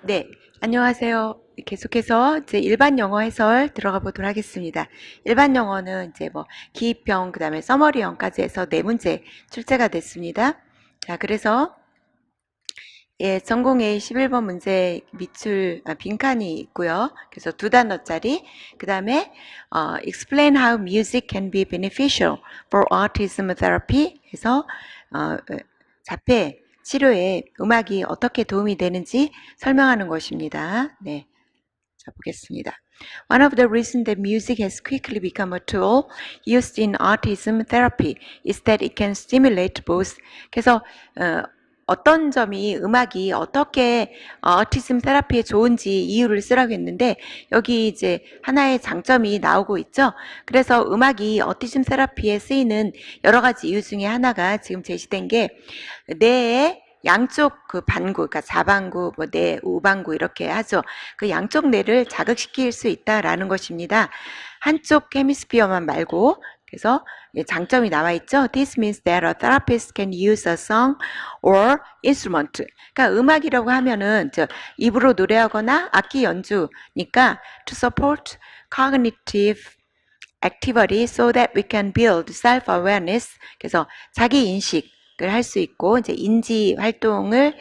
네, 안녕하세요. 계속해서 이제 일반 영어 해설 들어가 보도록 하겠습니다. 일반 영어는 이제 뭐 기입형, 그다음에 서머리형까지 해서 네 문제 출제가 됐습니다. 자, 그래서 전공 A 11번 문제 밑줄 빈칸이 있고요. 그래서 두 단어짜리. 그다음에 explain how music can be beneficial for autism therapy 해서 자폐 치료에 음악이 어떻게 도움이 되는지 설명하는 것입니다. 네. 자, 보겠습니다. One of the reasons that music has quickly become a tool used in autism therapy is that it can stimulate both. 그래서 어떤 점이 음악이 어떻게 어티즘 테라피에 좋은지 이유를 쓰라고 했는데 여기 이제 하나의 장점이 나오고 있죠. 그래서 음악이 어티즘 테라피에 쓰이는 여러 가지 이유 중에 하나가 지금 제시된 게 뇌의 양쪽 그 반구, 그러니까 좌반구, 뭐 뇌, 우반구 이렇게 하죠. 그 양쪽 뇌를 자극시킬 수 있다라는 것입니다. 한쪽 헤미스피어만 말고 그래서 장점이 나와 있죠. This means that a therapist can use a song or instrument. 그러니까 음악이라고 하면은 입으로 노래하거나 악기 연주니까 to support cognitive activity so that we can build self-awareness. 그래서 자기 인식을 할 수 있고 이제 인지 활동을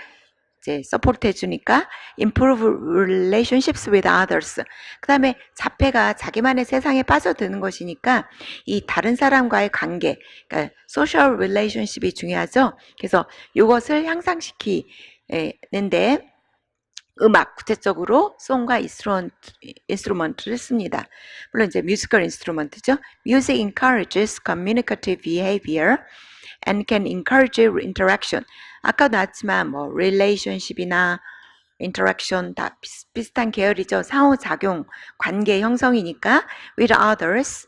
이제 서포트 해주니까 improve relationships with others. 그 다음에 자폐가 자기만의 세상에 빠져드는 것이니까 이 다른 사람과의 관계, 그러니까 social relationship이 중요하죠. 그래서 이것을 향상시키는데 음악, 구체적으로 송과 인스트루먼트를 씁니다. 물론 이제 뮤지컬 인스트루먼트죠. Music encourages communicative behavior and can encourage interaction. 아까 나왔지만 뭐 relationship이나 interaction 다 비슷한 계열이죠. 상호작용, 관계 형성이니까 with others,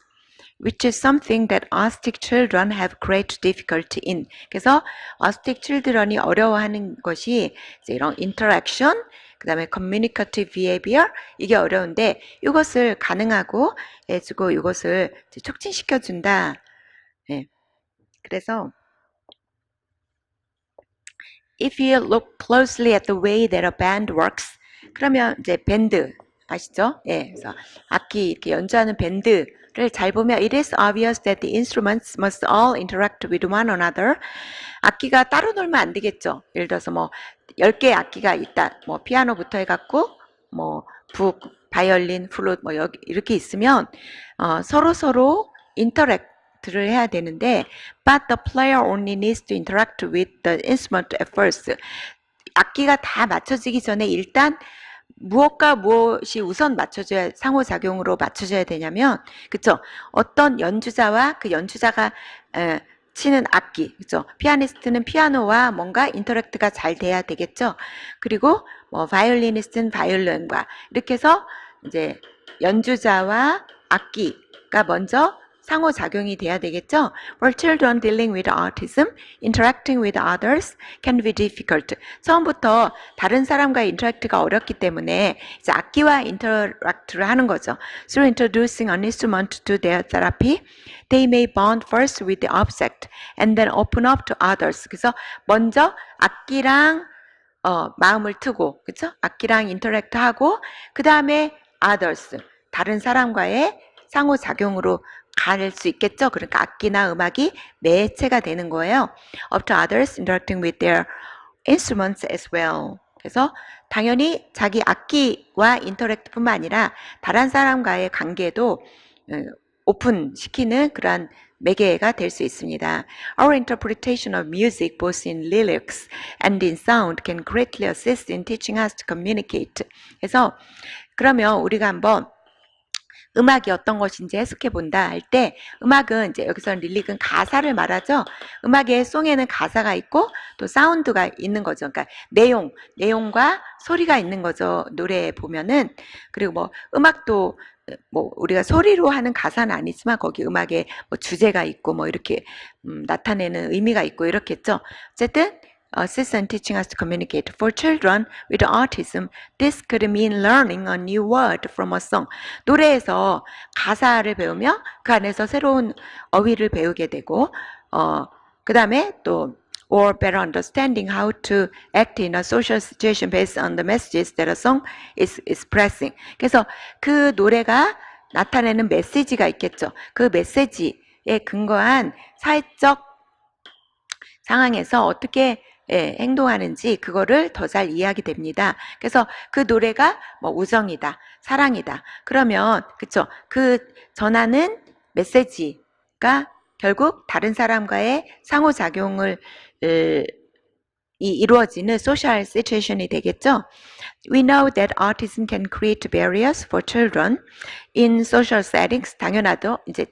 which is something that autistic children have great difficulty in. 그래서 autistic children이 어려워하는 것이 이제 이런 interaction, 그 다음에 communicative behavior 이게 어려운데 이것을 가능하고 해주고 이것을 촉진시켜준다. 네. 그래서 If you look closely at the way that a band works, 그러면 이제 밴드 아시죠? 예, 그래서 악기 이렇게 연주하는 밴드를 잘 보면 it is obvious that the instruments must all interact with one another. 악기가 따로 놀면 안 되겠죠. 예를 들어서 뭐 10개의 악기가 있다. 뭐 피아노부터 해갖고 뭐 북, 바이올린, 플룻 뭐 여기 이렇게 있으면 서로 인터랙트를 해야 되는데 but the player only needs to interact with the instrument at first. 악기가 다 맞춰지기 전에 일단 무엇과 무엇이 우선 맞춰줘야 상호작용으로 맞춰줘야 되냐면 그쵸 어떤 연주자와 그 연주자가 치는 악기 그쵸 피아니스트는 피아노와 뭔가 인터랙트가 잘 돼야 되겠죠. 그리고 뭐 바이올리니스트는 바이올린과 이렇게 해서 이제 연주자와 악기가 먼저 상호작용이 돼야 되겠죠. For children dealing with autism, interacting with others can be difficult. 처음부터 다른 사람과의 인터랙트가 어렵기 때문에 이제 악기와 인터랙트를 하는 거죠. Through introducing an instrument to their therapy, they may bond first with the object and then open up to others. 그래서 먼저 악기랑 마음을 트고, 그쵸? 악기랑 인터랙트하고 그 다음에 others, 다른 사람과의 상호작용으로 갈 수 있겠죠. 그러니까 악기나 음악이 매체가 되는 거예요. Up to others interacting with their instruments as well. 그래서 당연히 자기 악기와 인터랙트뿐만 아니라 다른 사람과의 관계도 오픈시키는 그러한 매개가 될 수 있습니다. Our interpretation of music both in lyrics and in sound can greatly assist in teaching us to communicate. 그래서 그러면 우리가 한번 음악이 어떤 것인지 해석해 본다 할 때 음악은 이제 여기서는 릴릭은 가사를 말하죠. 음악의 송에는 가사가 있고 또 사운드가 있는 거죠. 그러니까 내용과 소리가 있는 거죠. 노래에 보면은 그리고 뭐 음악도 뭐 우리가 소리로 하는 가사는 아니지만 거기 음악에 뭐 주제가 있고 뭐 이렇게 나타내는 의미가 있고 이렇겠죠. 어쨌든 assist in teaching us to communicate. For children with autism, this could mean learning a new word from a song. 노래에서 가사를 배우며 그 안에서 새로운 어휘를 배우게 되고, 그 다음에 또 or better understanding how to act in a social situation based on the messages that a song is expressing. 그래서 그 노래가 나타내는 메시지가 있겠죠. 그 메시지에 근거한 사회적 상황에서 어떻게 행동하는지 그거를 더 잘 이해하게 됩니다. 그래서 그 노래가 뭐 우정이다, 사랑이다. 그러면 그쵸? 그 전하는 메시지가 결국 다른 사람과의 상호작용을 이루어지는 social situation이 되겠죠. We know that autism can create barriers for children in social settings. 당연하죠. 이제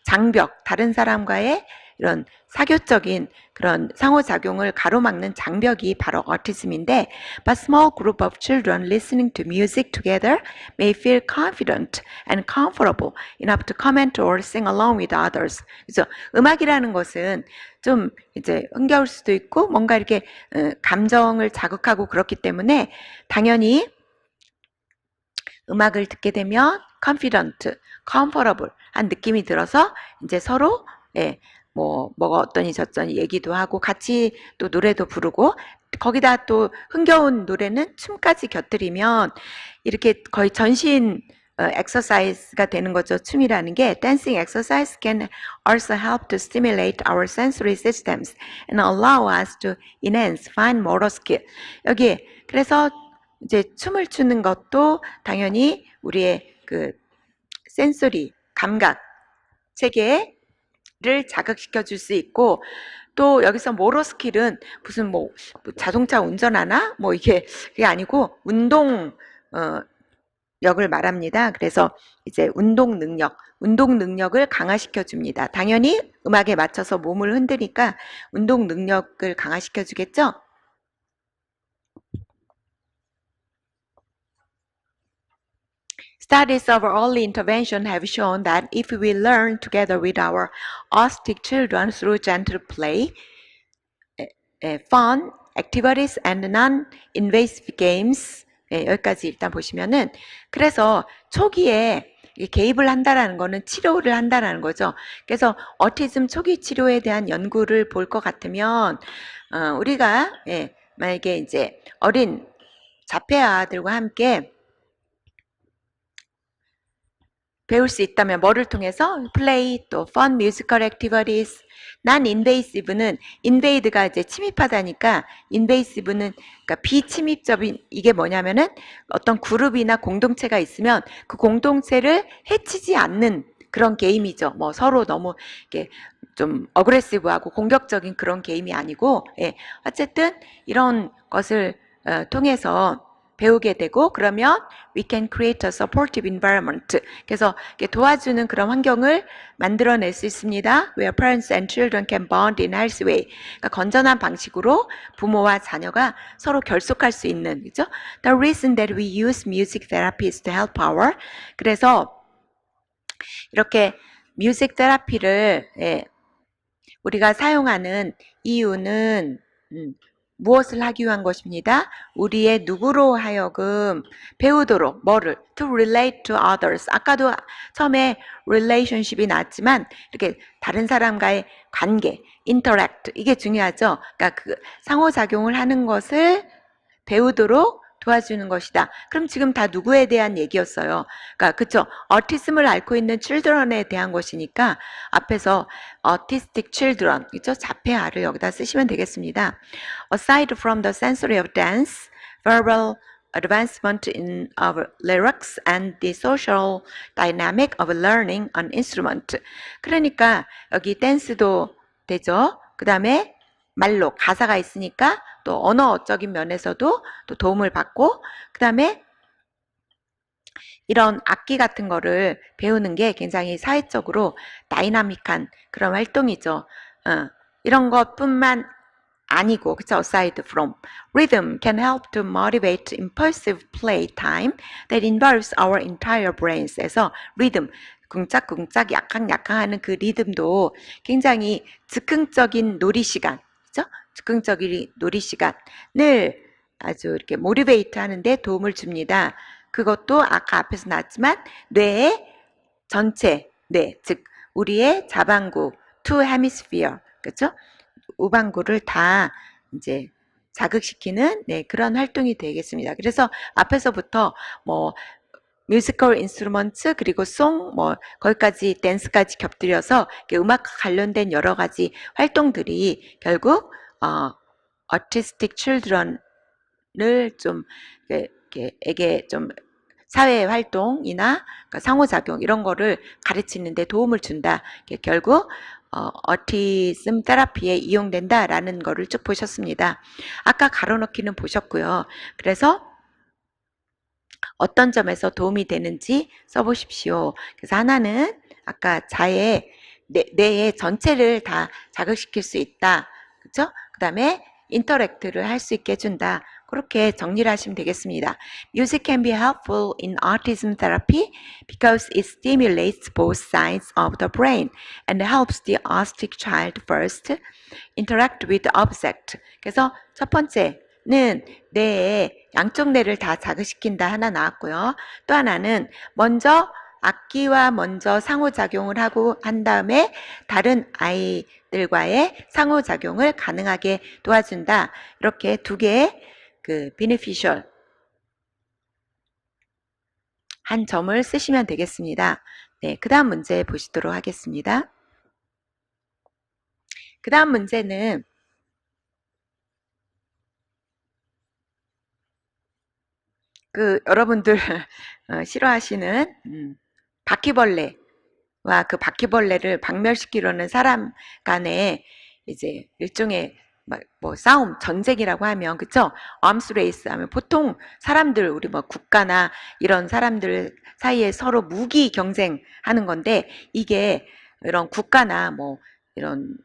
장벽, 다른 사람과의 이런 사교적인 그런 상호작용을 가로막는 장벽이 바로 autism인데, but small group of children listening to music together may feel confident and comfortable enough to comment or sing along with others. 그래서 음악이라는 것은 좀 이제 흥겨울 수도 있고 뭔가 이렇게 감정을 자극하고 그렇기 때문에 당연히 음악을 듣게 되면 confident, comfortable 한 느낌이 들어서 이제 서로 뭐가 어떠니 저쩌니 얘기도 하고 같이 또 노래도 부르고 거기다 또 흥겨운 노래는 춤까지 곁들이면 이렇게 거의 전신 exercise가 되는 거죠. 춤이라는 게 dancing exercise can also help to stimulate our sensory systems and allow us to enhance fine motor skill. 여기 그래서 이제 춤을 추는 것도 당연히 우리의 그 센소리 감각 체계 를 자극시켜 줄 수 있고, 또 여기서 모로 스킬은 무슨 뭐 자동차 운전하나 뭐 이게 그게 아니고 운동 력을 말합니다. 그래서 이제 운동 능력을 강화시켜 줍니다. 당연히 음악에 맞춰서 몸을 흔드니까 운동 능력을 강화시켜 주겠죠. Studies of early intervention have shown that if we learn together with our autistic children through gentle play, fun, activities, and non-invasive games, 여기까지 일단 보시면은, 그래서 초기에 개입을 한다라는 거는 치료를 한다라는 거죠. 그래서 어티즘 초기 치료에 대한 연구를 볼 것 같으면 우리가 만약에 이제 어린 자폐아들과 함께 배울 수 있다면 뭐를 통해서? 플레이, 또 fun musical activities. non-invasive는 invade가 이제 침입하다니까 invasive는 그러니까 비침입적인, 이게 뭐냐면은 어떤 그룹이나 공동체가 있으면 그 공동체를 해치지 않는 그런 게임이죠. 뭐 서로 너무 이렇게 좀 어그레시브하고 공격적인 그런 게임이 아니고, 어쨌든 이런 것을 통해서 배우게 되고, 그러면 we can create a supportive environment. 그래서 도와주는 그런 환경을 만들어낼 수 있습니다. Where parents and children can bond in healthy way. 그러니까 건전한 방식으로 부모와 자녀가 서로 결속할 수 있는, 그죠? The reason that we use music therapy is to help our. 그래서 이렇게 뮤직 테라피를 우리가 사용하는 이유는 무엇을 하기 위한 것입니다. 우리의 누구로 하여금 배우도록 뭐를 to relate to others. 아까도 처음에 relationship이 나왔지만 이렇게 다른 사람과의 관계, interact 이게 중요하죠. 그러니까 그 상호작용을 하는 것을 배우도록 도와주는 것이다. 그럼 지금 다 누구에 대한 얘기였어요. 그러니까 그쵸? 어티즘을 앓고 있는 children에 대한 것이니까 앞에서 autistic children, 그쵸? 자폐아를 여기다 쓰시면 되겠습니다. Aside from the sensory of dance, verbal advancement in of lyrics and the social dynamic of learning an instrument. 그러니까 여기 댄스도 되죠. 그 다음에 말로 가사가 있으니까 또 언어적인 면에서도 또 도움을 받고, 그 다음에 이런 악기 같은 거를 배우는 게 굉장히 사회적으로 다이나믹한 그런 활동이죠. 이런 것뿐만 아니고, 그쵸? Aside from rhythm can help to motivate impulsive playtime that involves our entire brains.에서 rhythm 쿵짝쿵짝 약캉약캉하는 그 리듬도 굉장히 즉흥적인 놀이 시간, 그죠? 즉흥적인 놀이 시간을 아주 이렇게 모티베이트 하는데 도움을 줍니다. 그것도 아까 앞에서 나왔지만 뇌의 전체 뇌, 즉 우리의 자반구 two hemisphere, 그렇죠? 우방구를 다 이제 자극시키는 그런 활동이 되겠습니다. 그래서 앞에서부터 뭐 뮤지컬 인스트루먼트 그리고 송 거기까지 댄스까지 겹들여서 음악과 관련된 여러 가지 활동들이 결국 autistic children을 좀 에게 좀 사회 활동이나 그러니까 상호작용 이런 거를 가르치는데 도움을 준다. 결국 어티즘 테라피에 이용된다라는 거를 쭉 보셨습니다. 아까 가로넣기는 보셨고요. 그래서 어떤 점에서 도움이 되는지 써보십시오. 그래서 하나는 아까 뇌의 전체를 다 자극시킬 수 있다. 그렇죠? 그 다음에 인터랙트를 할 수 있게 해준다. 그렇게 정리를 하시면 되겠습니다. Music can be helpful in autism therapy because it stimulates both sides of the brain and helps the autistic child first interact with the object. 그래서 첫 번째는 뇌의 양쪽 뇌를 다 자극시킨다 하나 나왔고요. 또 하나는 먼저 악기와 먼저 상호작용을 하고 한 다음에 다른 아이들과의 상호작용을 가능하게 도와준다. 이렇게 두 개의 beneficial 한 점을 쓰시면 되겠습니다. 네, 그 다음 문제 보시도록 하겠습니다. 그 다음 문제는 여러분들 싫어하시는 바퀴벌레와 그 바퀴벌레를 박멸시키려는 사람 간의 이제 일종의 싸움, 전쟁이라고 하면, 그쵸? arms race 하면 보통 사람들, 우리 국가나 이런 사람들 사이에 서로 무기 경쟁하는 건데, 이게 이런 국가나 이런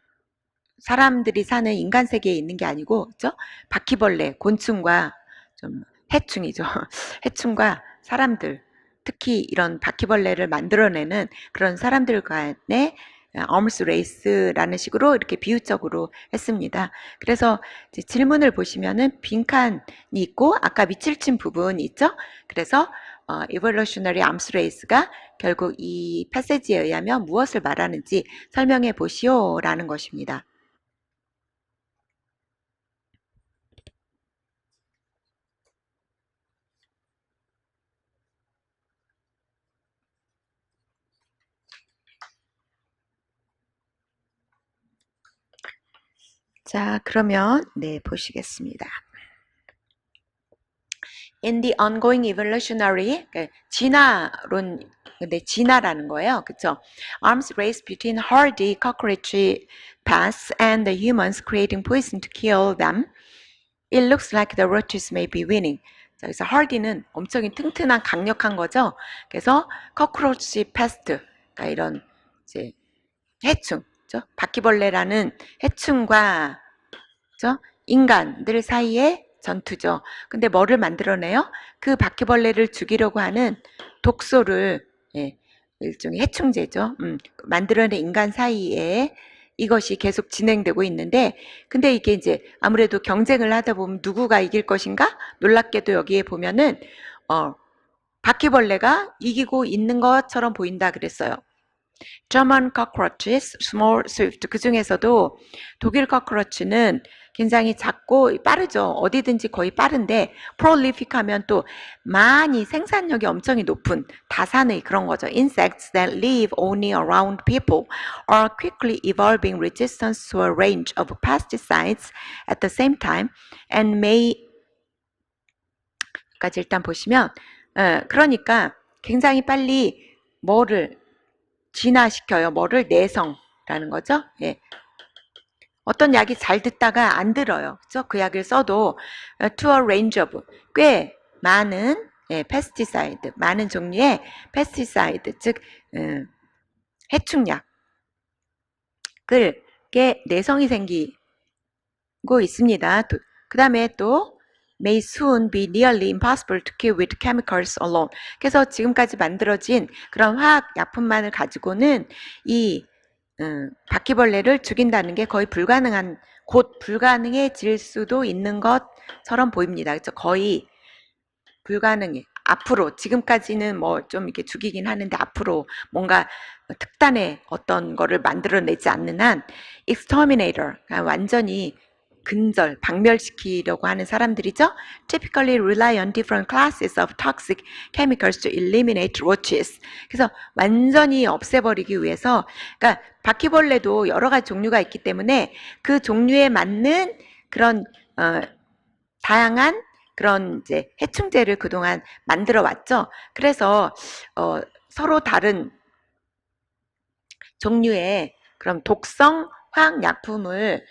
사람들이 사는 인간 세계에 있는 게 아니고, 그쵸? 바퀴벌레, 곤충과 좀 해충이죠. 해충과 사람들, 특히 이런 바퀴벌레를 만들어내는 그런 사람들 간의 arms race라는 식으로 이렇게 비유적으로 했습니다. 그래서 이제 질문을 보시면은 빈칸이 있고 아까 밑줄 친 부분이 있죠. 그래서 evolutionary arms race가 결국 이 패세지에 의하면 무엇을 말하는지 설명해 보시오라는 것입니다. 자, 그러면 보시겠습니다. In the ongoing evolutionary, 진화론, 근데 진화라는 거예요. 그쵸? Arms race between hardy cockroach pests and the humans creating poison to kill them. It looks like the roaches may be winning. 자, 그래서 hardy는 엄청 튼튼한 강력한 거죠. 그래서 cockroach pest, 그러니까 이런 이제 해충, 그죠? 바퀴벌레라는 해충과 그죠? 인간들 사이의 전투죠. 근데 뭐를 만들어내요? 그 바퀴벌레를 죽이려고 하는 독소를 일종의 해충제죠. 만들어낸 인간 사이에 이것이 계속 진행되고 있는데, 근데 이게 이제 아무래도 경쟁을 하다 보면 누구가 이길 것인가? 놀랍게도 여기에 보면은 바퀴벌레가 이기고 있는 것처럼 보인다 그랬어요. German cockroaches, small, swift. 그 중에서도 독일 cockroach는 굉장히 작고 빠르죠. 어디든지 거의 빠른데 prolific 하면 또 많이 생산력이 엄청 높은 다산의 그런 거죠. Insects that live only around people are quickly evolving resistance to a range of pesticides at the same time and may 까지 일단 보시면 그러니까 굉장히 빨리 뭐를 진화시켜요. 뭐를 내성라는 거죠. 예. 어떤 약이 잘 듣다가 안 들어요. 그렇죠? 그 약을 써도 to a range of 꽤 많은 pesticide, 많은 종류의 pesticide, 즉 해충약을 내성이 생기고 있습니다. 그 다음에 또 may soon be nearly impossible to kill with chemicals alone. 그래서 지금까지 만들어진 그런 화학 약품만을 가지고는 이 바퀴벌레를 죽인다는 게 거의 곧 불가능해질 수도 있는 것처럼 보입니다. 그렇죠? 거의 불가능해. 앞으로 지금까지는 뭐 좀 이렇게 죽이긴 하는데 앞으로 뭔가 특단의 어떤 거를 만들어내지 않는 한 exterminator, 그러니까 완전히 근절, 박멸시키려고 하는 사람들이죠. Typically rely on different classes of toxic chemicals to eliminate roaches. 그래서 완전히 없애버리기 위해서, 그러니까 바퀴벌레도 여러 가지 종류가 있기 때문에 그 종류에 맞는 그런 다양한 그런 이제 해충제를 그동안 만들어 왔죠. 그래서 서로 다른 종류의 그런 독성 화학약품을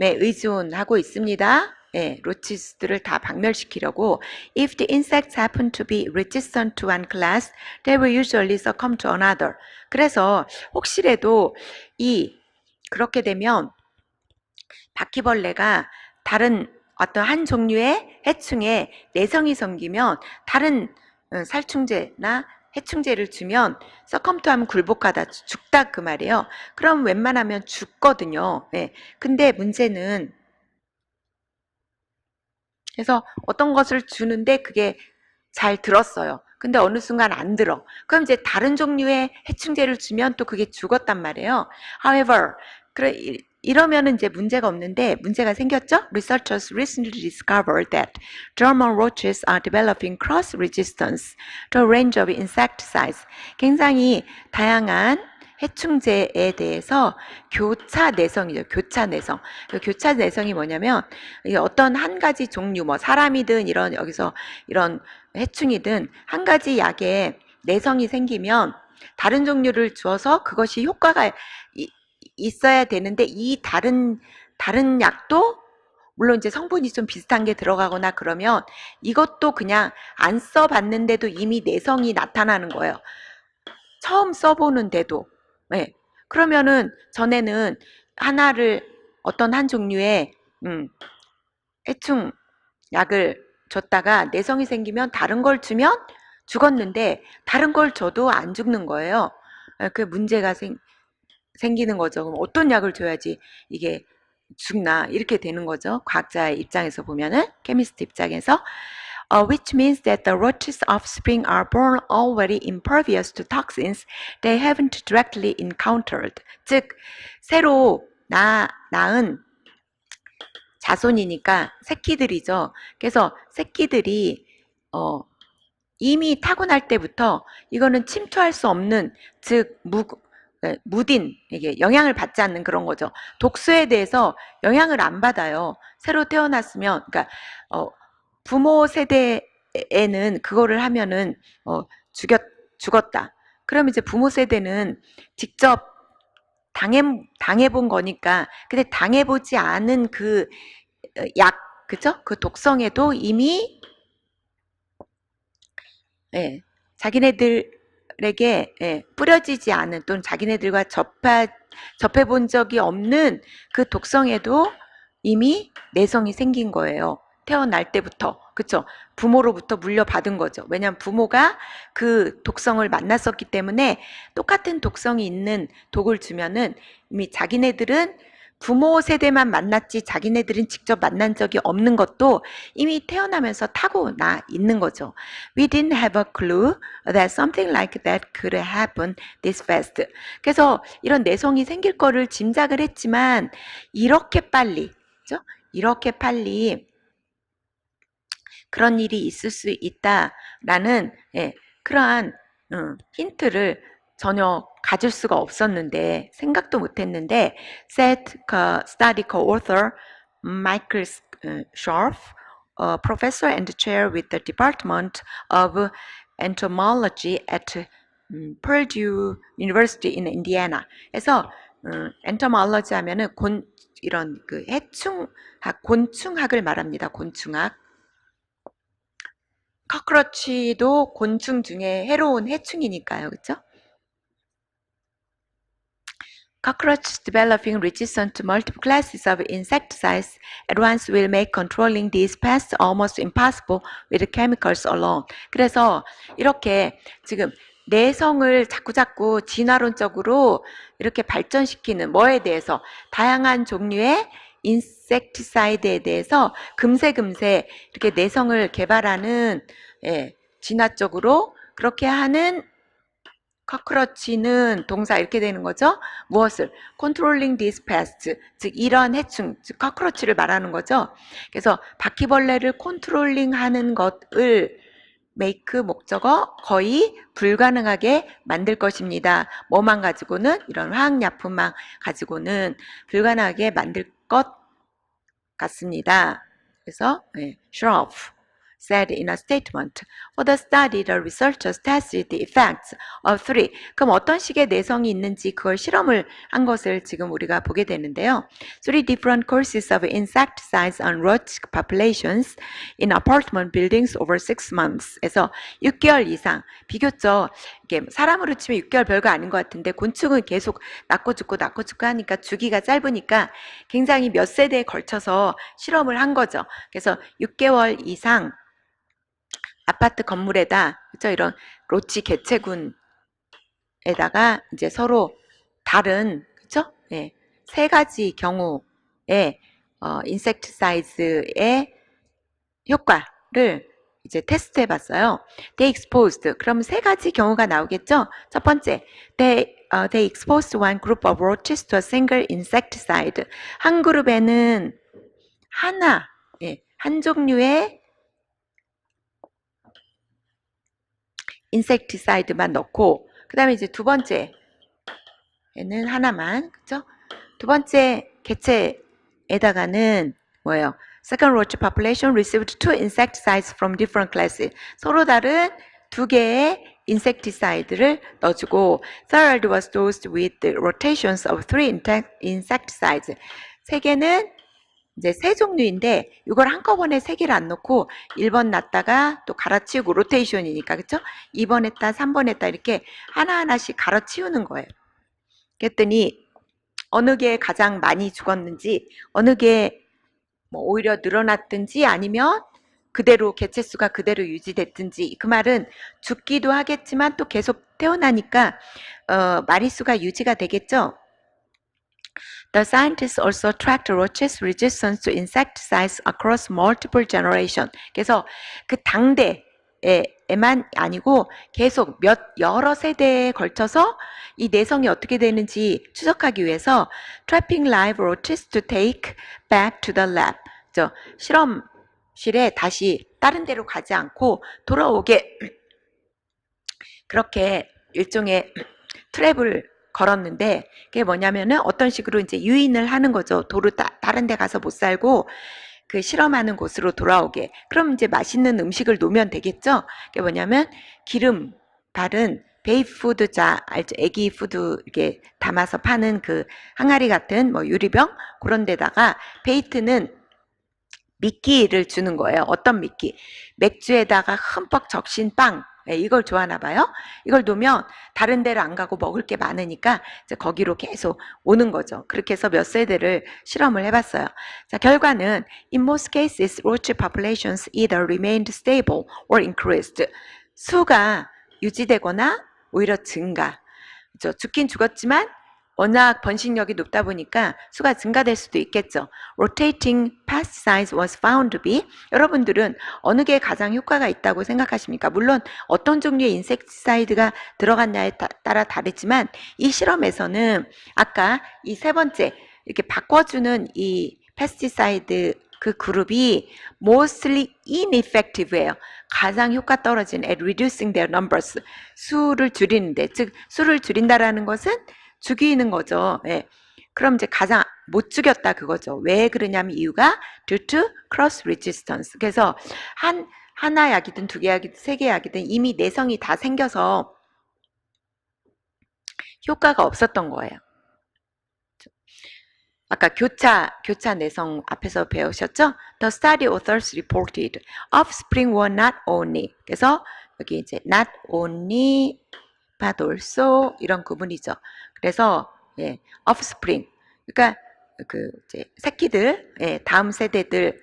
의존하고 있습니다. 예, 로치스들을 다 박멸시키려고. If the insects happen to be resistant to one class, they will usually succumb to another. 그래서 혹시라도 그렇게 되면 바퀴벌레가 다른 어떤 한 종류의 해충에 내성이 생기면 다른 살충제나 해충제를 주면 서컴투 하면 굴복하다, 죽다 그 말이에요. 그럼 웬만하면 죽거든요. 네. 근데 문제는 그래서 어떤 것을 주는데 그게 잘 들었어요. 근데 어느 순간 안 들어. 그럼 이제 다른 종류의 해충제를 주면 또 그게 죽었단 말이에요. However, 이러면은 이제 문제가 없는데 문제가 생겼죠? Researchers recently discovered that German roaches are developing cross resistance to a range of insecticides. 굉장히 다양한 해충제에 대해서 교차 내성이죠. 교차 내성. 그 교차 내성이 뭐냐면 어떤 한 가지 종류, 뭐 사람이든 여기서 이런 해충이든 한 가지 약에 내성이 생기면 다른 종류를 주어서 그것이 효과가 있어야 되는데 이 다른 약도 물론 이제 성분이 좀 비슷한 게 들어가거나 그러면 이것도 그냥 안 써봤는데도 이미 내성이 나타나는 거예요. 처음 써보는데도. 네. 그러면은 전에는 어떤 한 종류의 해충 약을 줬다가 내성이 생기면 다른 걸 주면 죽었는데 다른 걸 줘도 안 죽는 거예요. 그 문제가 생기는 거죠. 그럼 어떤 약을 줘야지 이게 죽나 이렇게 되는 거죠. 과학자의 입장에서 보면은, 케미스트 입장에서. Which means that the roach's offspring are born already impervious to toxins they haven't directly encountered. 즉 새로 낳은 자손이니까 새끼들이죠. 그래서 새끼들이 이미 타고날 때부터 이거는 침투할 수 없는, 즉 무딘, 이게 영향을 받지 않는 그런 거죠. 독소에 대해서 영향을 안 받아요. 새로 태어났으면, 그러니까 부모 세대에는 그거를 하면은 죽었다. 그럼 이제 부모 세대는 직접 당해본 거니까. 근데 당해보지 않은 그 그죠? 그 독성에도 이미 자기네들에게 뿌려지지 않은, 또는 자기네들과 접해본 적이 없는 그 독성에도 이미 내성이 생긴 거예요. 태어날 때부터. 그쵸? 부모로부터 물려받은 거죠. 왜냐하면 부모가 그 독성을 만났었기 때문에 똑같은 독성이 있는 독을 주면은 이미 자기네들은 부모 세대만 만났지 자기네들은 직접 만난 적이 없는 것도 이미 태어나면서 타고나 있는 거죠. We didn't have a clue that something like that could happen this fast. 그래서 이런 내성이 생길 거를 짐작을 했지만 이렇게 빨리, 그죠? 이렇게 빨리 그런 일이 있을 수 있다라는 그러한 힌트를 전혀 가질 수가 없었는데, 생각도 못했는데, said study co-author Michael Scharf, professor and chair with the Department of Entomology at Purdue University in Indiana. 그래서 entomology 하면은 이런 그 해충학, 곤충학을 말합니다. 곤충학. 커크러치도 곤충 중에 해로운 해충이니까요. 그렇죠? Cockroaches developing resistance to multiple classes of insecticides at once will make controlling these pests almost impossible with chemicals alone. 그래서 이렇게 지금 내성을 자꾸 진화론적으로 이렇게 발전시키는 뭐에 대해서, 다양한 종류의 인섹티사이드에 대해서 금세 이렇게 내성을 개발하는 진화적으로 그렇게 하는 cockroach는 동사 이렇게 되는 거죠. 무엇을? controlling these pests, 즉 이러한 해충, 즉 cockroach를 말하는 거죠. 그래서 바퀴벌레를 컨트롤링 하는 것을 make 목적어 거의 불가능하게 만들 것입니다. 뭐만 가지고는 이런 화학약품만 가지고는 불가능하게 만들 것 같습니다. 그래서 Shroff said in a statement, for the study, the researchers tested the effects of three. 그럼 어떤 식의 내성이 있는지 그걸 실험을 한 것을 지금 우리가 보게 되는데요. Three different courses of insecticides on roach populations in apartment buildings over 6 months. 에서 6개월 이상, 비교적 이게 사람으로 치면 6개월 별거 아닌 것 같은데 곤충은 계속 낳고 죽고 낳고 죽고 하니까 주기가 짧으니까 굉장히 몇 세대에 걸쳐서 실험을 한 거죠. 그래서 6개월 이상 아파트 건물에다 그죠? 이런 로치 개체군에다가 이제 서로 다른 그죠? 예, 세 가지 경우의 인섹티사이즈의 효과를 이제 테스트해 봤어요. They exposed. 그럼 세 가지 경우가 나오겠죠? 첫 번째, they exposed one group of roaches to a single insecticide. 한 그룹에는 하나, 한 종류의 인섹티사이드만 넣고 그 다음에 이제 두 번째에는 하나만 그죠? 두 번째 개체에다가는 뭐예요? Second roach population received two insecticides from different classes. 서로 다른 두 개의 인섹티사이드를 넣어주고 Third was dosed with the rotations of three insecticides. 세 개는 이제 세 종류인데 이걸 한꺼번에 세 개를 안 넣고 1번 놨다가 또 갈아치우고 로테이션이니까 그쵸? 2번 했다 3번 했다 이렇게 하나하나씩 갈아치우는 거예요. 그랬더니 어느 게 가장 많이 죽었는지 어느 게 뭐 오히려 늘어났든지 아니면 그대로 개체수가 그대로 유지됐든지 그 말은 죽기도 하겠지만 또 계속 태어나니까 마리수가 유지가 되겠죠. The scientists also tracked roaches' resistance to insecticides across multiple generations. 그래서 그 당대에만 아니고 계속 여러 세대에 걸쳐서 이 내성이 어떻게 되는지 추적하기 위해서 trapping live roaches to take back to the lab. 실험실에 다시 다른 데로 가지 않고 돌아오게 그렇게 일종의 트랩을 걸었는데 그게 뭐냐면은 어떤 식으로 이제 유인을 하는 거죠. 다른 데 가서 못 살고 그 실험하는 곳으로 돌아오게. 그럼 이제 맛있는 음식을 놓으면 되겠죠. 그게 뭐냐면 기름 바른 베이푸드자 알죠? 애기 푸드 이렇게 담아서 파는 그 항아리 같은 뭐 유리병 그런 데다가 베이트는 미끼를 주는 거예요. 어떤 미끼? 맥주에다가 흠뻑 적신 빵. 이걸 좋아하나 봐요. 이걸 놓으면 다른 데를 안 가고 먹을 게 많으니까 이제 거기로 계속 오는 거죠. 그렇게 해서 몇 세대를 실험을 해봤어요. 자, 결과는 in most cases, roach populations either remained stable or increased. 수가 유지되거나 오히려 증가. 그렇죠? 죽긴 죽었지만 워낙 번식력이 높다 보니까 수가 증가될 수도 있겠죠. Rotating pesticides was found to be 여러분들은 어느 게 가장 효과가 있다고 생각하십니까? 물론 어떤 종류의 인섹티사이드가 들어갔냐에 따라 다르지만 이 실험에서는 아까 이 세 번째 이렇게 바꿔주는 이 페스티사이드 그 그룹이 mostly ineffective예요. 가장 효과 떨어진 at reducing their numbers. 수를 줄이는데 즉 수를 줄인다라는 것은 죽이는 거죠. 예. 그럼 이제 가장 못 죽였다 그거죠. 왜 그러냐면 이유가 due to cross resistance. 그래서 하나 약이든 두 개 약이든 세 개 약이든 이미 내성이 다 생겨서 효과가 없었던 거예요. 아까 교차 내성 앞에서 배우셨죠? The study authors reported offspring were not only. 그래서 여기 이제 not only but also 이런 구문이죠. 그래서 offspring 그러니까 그 이제 새끼들 다음 세대들은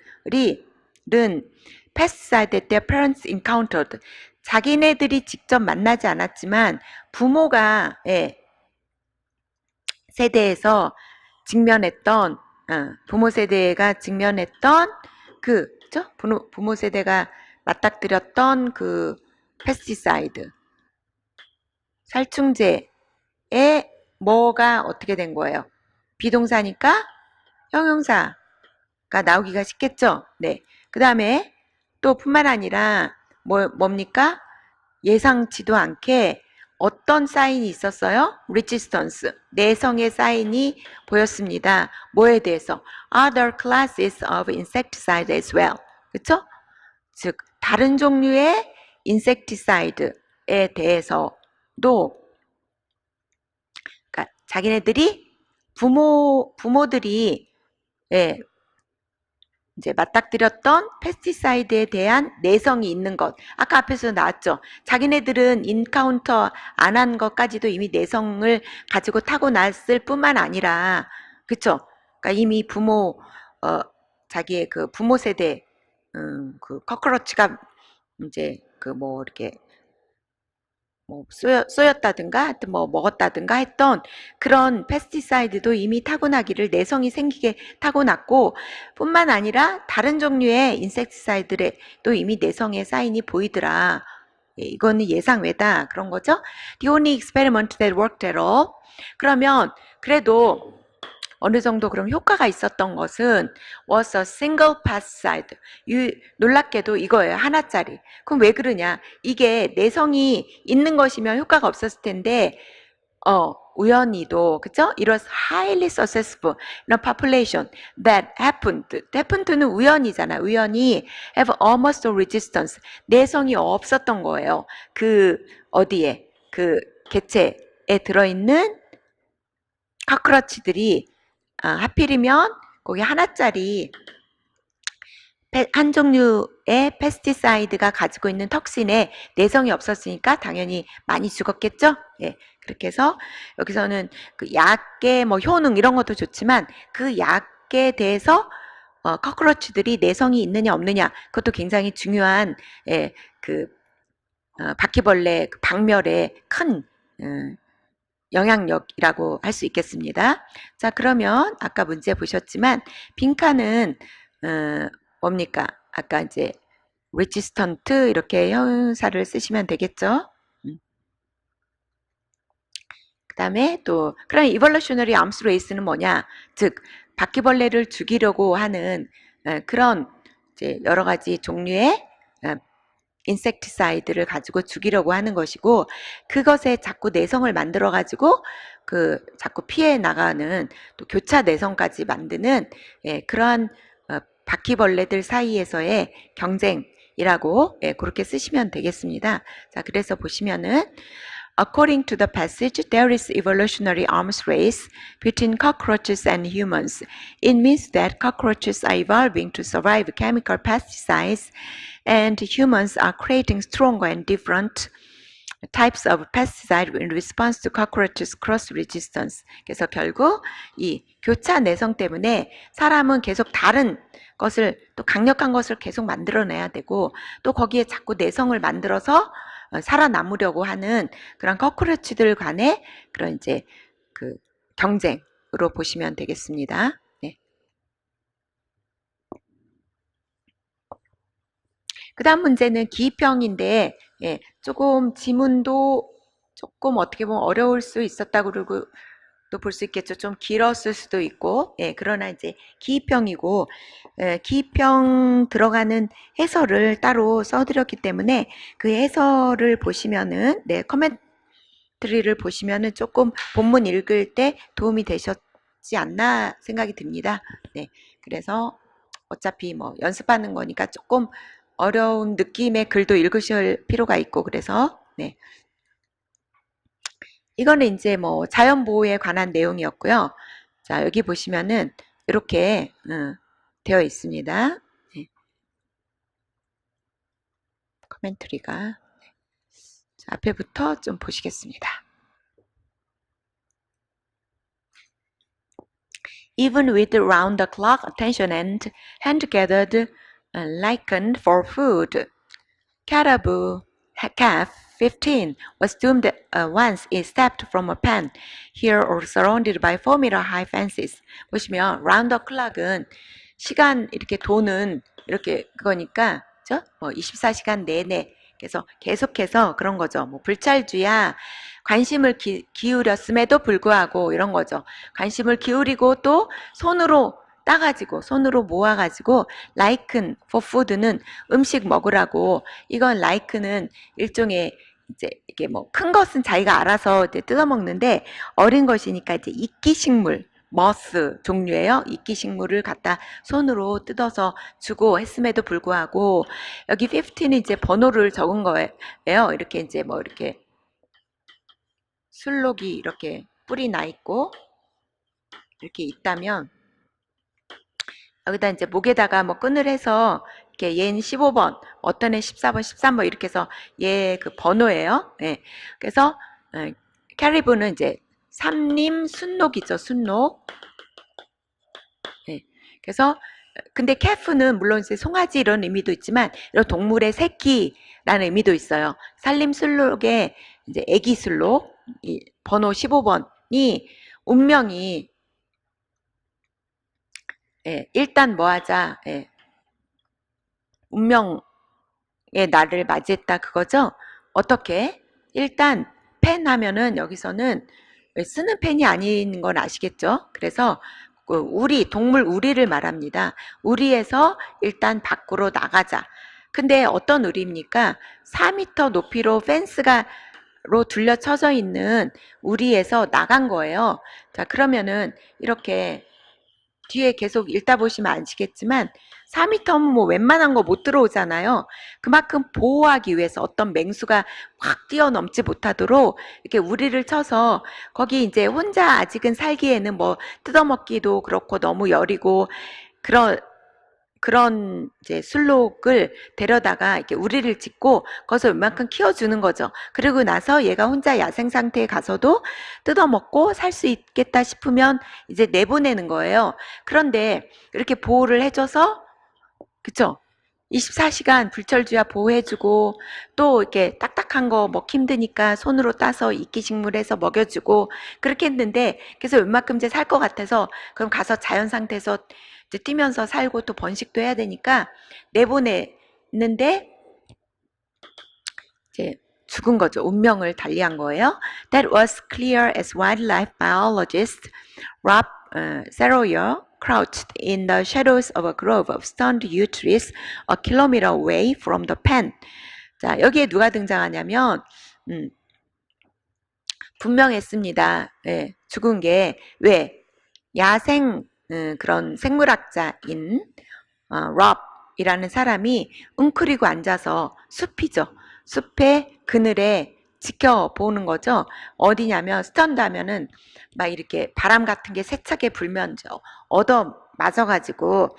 pesticide that their parents encountered 자기네들이 직접 만나지 않았지만 부모가 세대에서 직면했던 부모 세대가 직면했던 그죠? 부모 세대가 맞닥뜨렸던 그 pesticide. 살충제에 뭐가 어떻게 된 거예요? 비동사니까 형용사가 나오기가 쉽겠죠? 네. 그 다음에 또 뿐만 아니라 뭡니까? 예상치도 않게 어떤 사인이 있었어요? resistance, 내성의 사인이 보였습니다. 뭐에 대해서? Other classes of insecticide as well. 그쵸? 즉, 다른 종류의 insecticide에 대해서도, 그러니까 자기네들이 부모들이 예, 이제 맞닥뜨렸던 패스티사이드에 대한 내성이 있는 것. 아까 앞에서 나왔죠. 자기네들은 인카운터 안 한 것까지도 이미 내성을 가지고 타고났을 뿐만 아니라, 그쵸? 그러니까 이미 자기의 그 부모 세대, 그 커크러치가 이제 그 뭐 이렇게 뭐 쏘였다든가 하여튼 뭐 먹었다든가 했던 그런 패스티사이드도 이미 타고나기를 내성이 생기게 타고났고 뿐만 아니라 다른 종류의 인섹티사이드에도 이미 내성의 사인이 보이더라. 예, 이거는 예상 외다 그런 거죠. The only experiment that worked at all. 그러면 그래도 어느 정도 그럼 효과가 있었던 것은 was a single pesticide. 놀랍게도 이거예요. 하나짜리. 그럼 왜 그러냐? 이게 내성이 있는 것이면 효과가 없었을 텐데 우연히도 그죠? It was highly successful in a population that happened는 우연이잖아. 우연히 have almost no resistance. 내성이 없었던 거예요. 그 어디에 그 개체에 들어있는 카크러치들이 하필이면 거기 하나짜리 한 종류의 패스티사이드가 가지고 있는 턱신에 내성이 없었으니까 당연히 많이 죽었겠죠? 예. 그렇게 해서 여기서는 그 약의 뭐 효능 이런 것도 좋지만 그 약에 대해서 커크러치들이 내성이 있느냐 없느냐 그것도 굉장히 중요한 그 바퀴벌레 박멸의 큰 영향력이라고 할 수 있겠습니다. 자, 그러면 아까 문제 보셨지만 빈칸은 뭡니까? 아까 이제 resistant 이렇게 형용사를 쓰시면 되겠죠. 그 다음에 또 그럼 evolutionary arms race는 뭐냐? 즉 바퀴벌레를 죽이려고 하는 그런 이제 여러 가지 종류의 인섹티사이드를 가지고 죽이려고 하는 것이고 그것에 자꾸 내성을 만들어 가지고 그 자꾸 피해 나가는 또 교차 내성까지 만드는 그러한 바퀴벌레들 사이에서의 경쟁이라고 그렇게 쓰시면 되겠습니다. 자, 그래서 보시면은 According to the passage, there is evolutionary arms race between cockroaches and humans. It means that cockroaches are evolving to survive chemical pesticides and humans are creating stronger and different types of pesticide in response to cockroaches cross resistance. 그래서 결국 이 교차 내성 때문에 사람은 계속 다른 것을 또 강력한 것을 계속 만들어내야 되고 또 거기에 자꾸 내성을 만들어서 살아남으려고 하는 그런 커크러치들 간의 그런 이제 그 경쟁으로 보시면 되겠습니다. 네. 그 다음 문제는 기입형인데 조금 지문도 조금 어떻게 보면 어려울 수 있었다고 그러고 또 볼 수 있겠죠. 좀 길었을 수도 있고 그러나 이제 기입형이고 기입형 들어가는 해설을 따로 써드렸기 때문에 그 해설을 보시면은 커멘트리를 보시면은 조금 본문 읽을 때 도움이 되셨지 않나 생각이 듭니다. 네, 그래서 어차피 뭐 연습하는 거니까 조금 어려운 느낌의 글도 읽으실 필요가 있고 그래서 네. 이거는 이제 뭐 자연보호에 관한 내용이었고요. 자, 여기 보시면은 이렇게 되어 있습니다. 네. 코멘트리가 자, 앞에부터 좀 보시겠습니다. Even with round-the-clock attention and hand-gathered lichen for food, caribou calf 15 was doomed once it stepped from a pen, here or surrounded by 4-meter high fences. 보시면 round the clock은 시간 이렇게 도는 이렇게 그거니까 그죠? 24시간 내내 그래서 계속해서 그런 거죠. 뭐 불찰주야 관심을 기울였음에도 불구하고 이런 거죠. 관심을 기울이고 또 손으로 따가지고 손으로 모아가지고 liken for food는 음식 먹으라고 이건 like는 일종의 이제 이게 뭐 큰 것은 자기가 알아서 이제 뜯어 먹는데 어린 것이니까 이제 이끼식물 머스 종류예요. 이끼식물을 갖다 손으로 뜯어서 주고 했음에도 불구하고 여기 15는 이제 번호를 적은 거예요. 이렇게 이제 뭐 이렇게 술록이 이렇게 뿌리 나 있고 이렇게 있다면 여기다 이제 목에다가 뭐 끈을 해서 이렇게 얘는 15번, 어떤 애 14번, 13번 이렇게 해서 얘 그 번호예요. 예. 그래서 캐리브는 이제 삼림 순록이죠. 순록. 예. 그래서 근데 캐프는 물론 이제 송아지 이런 의미도 있지만 이런 동물의 새끼라는 의미도 있어요. 산림 순록의 이제 애기 순록 이 번호 15번이 운명이 일단 뭐 하자. 운명의 날을 맞이했다 그거죠. 어떻게? 일단 펜 하면은 여기서는 쓰는 펜이 아닌 건 아시겠죠? 그래서 그 우리 동물 우리를 말합니다. 우리에서 일단 밖으로 나가자. 근데 어떤 우리입니까? 4m 높이로 펜스가로 둘러쳐져 있는 우리에서 나간 거예요. 자, 그러면은 이렇게 뒤에 계속 읽다 보시면 아시겠지만 4m면 뭐 웬만한 거 못 들어오잖아요. 그만큼 보호하기 위해서 어떤 맹수가 확 뛰어넘지 못하도록 이렇게 우리를 쳐서 거기 이제 혼자 아직은 살기에는 뭐 뜯어먹기도 그렇고 너무 여리고 그런 이제 술록을 데려다가 이렇게 우리를 짓고 거기서 웬만큼 키워주는 거죠. 그리고 나서 얘가 혼자 야생 상태에 가서도 뜯어먹고 살 수 있겠다 싶으면 이제 내보내는 거예요. 그런데 이렇게 보호를 해줘서 그쵸? 24시간 불철주야 보호해주고 또 이렇게 딱딱한 거 먹기 힘드니까 손으로 따서 이끼식물해서 먹여주고 그렇게 했는데 그래서 웬만큼 이제 살 것 같아서 그럼 가서 자연 상태에서 이제 뛰면서 살고 또 번식도 해야 되니까 내보냈는데 이제 죽은 거죠. 운명을 달리한 거예요. That was clear as wildlife biologist Rob Saroyer crouched in the shadows of a grove of stunned yew trees a kilometer away from the pen. 자, 여기에 누가 등장하냐면 분명했습니다. 죽은 게 왜? 야생 그런 생물학자인 럽이라는 사람이 웅크리고 앉아서 숲이죠. 숲의 그늘에 지켜보는 거죠. 어디냐면 스턴드 하면은 막 이렇게 바람 같은 게 세차게 불면 얻어 맞아가지고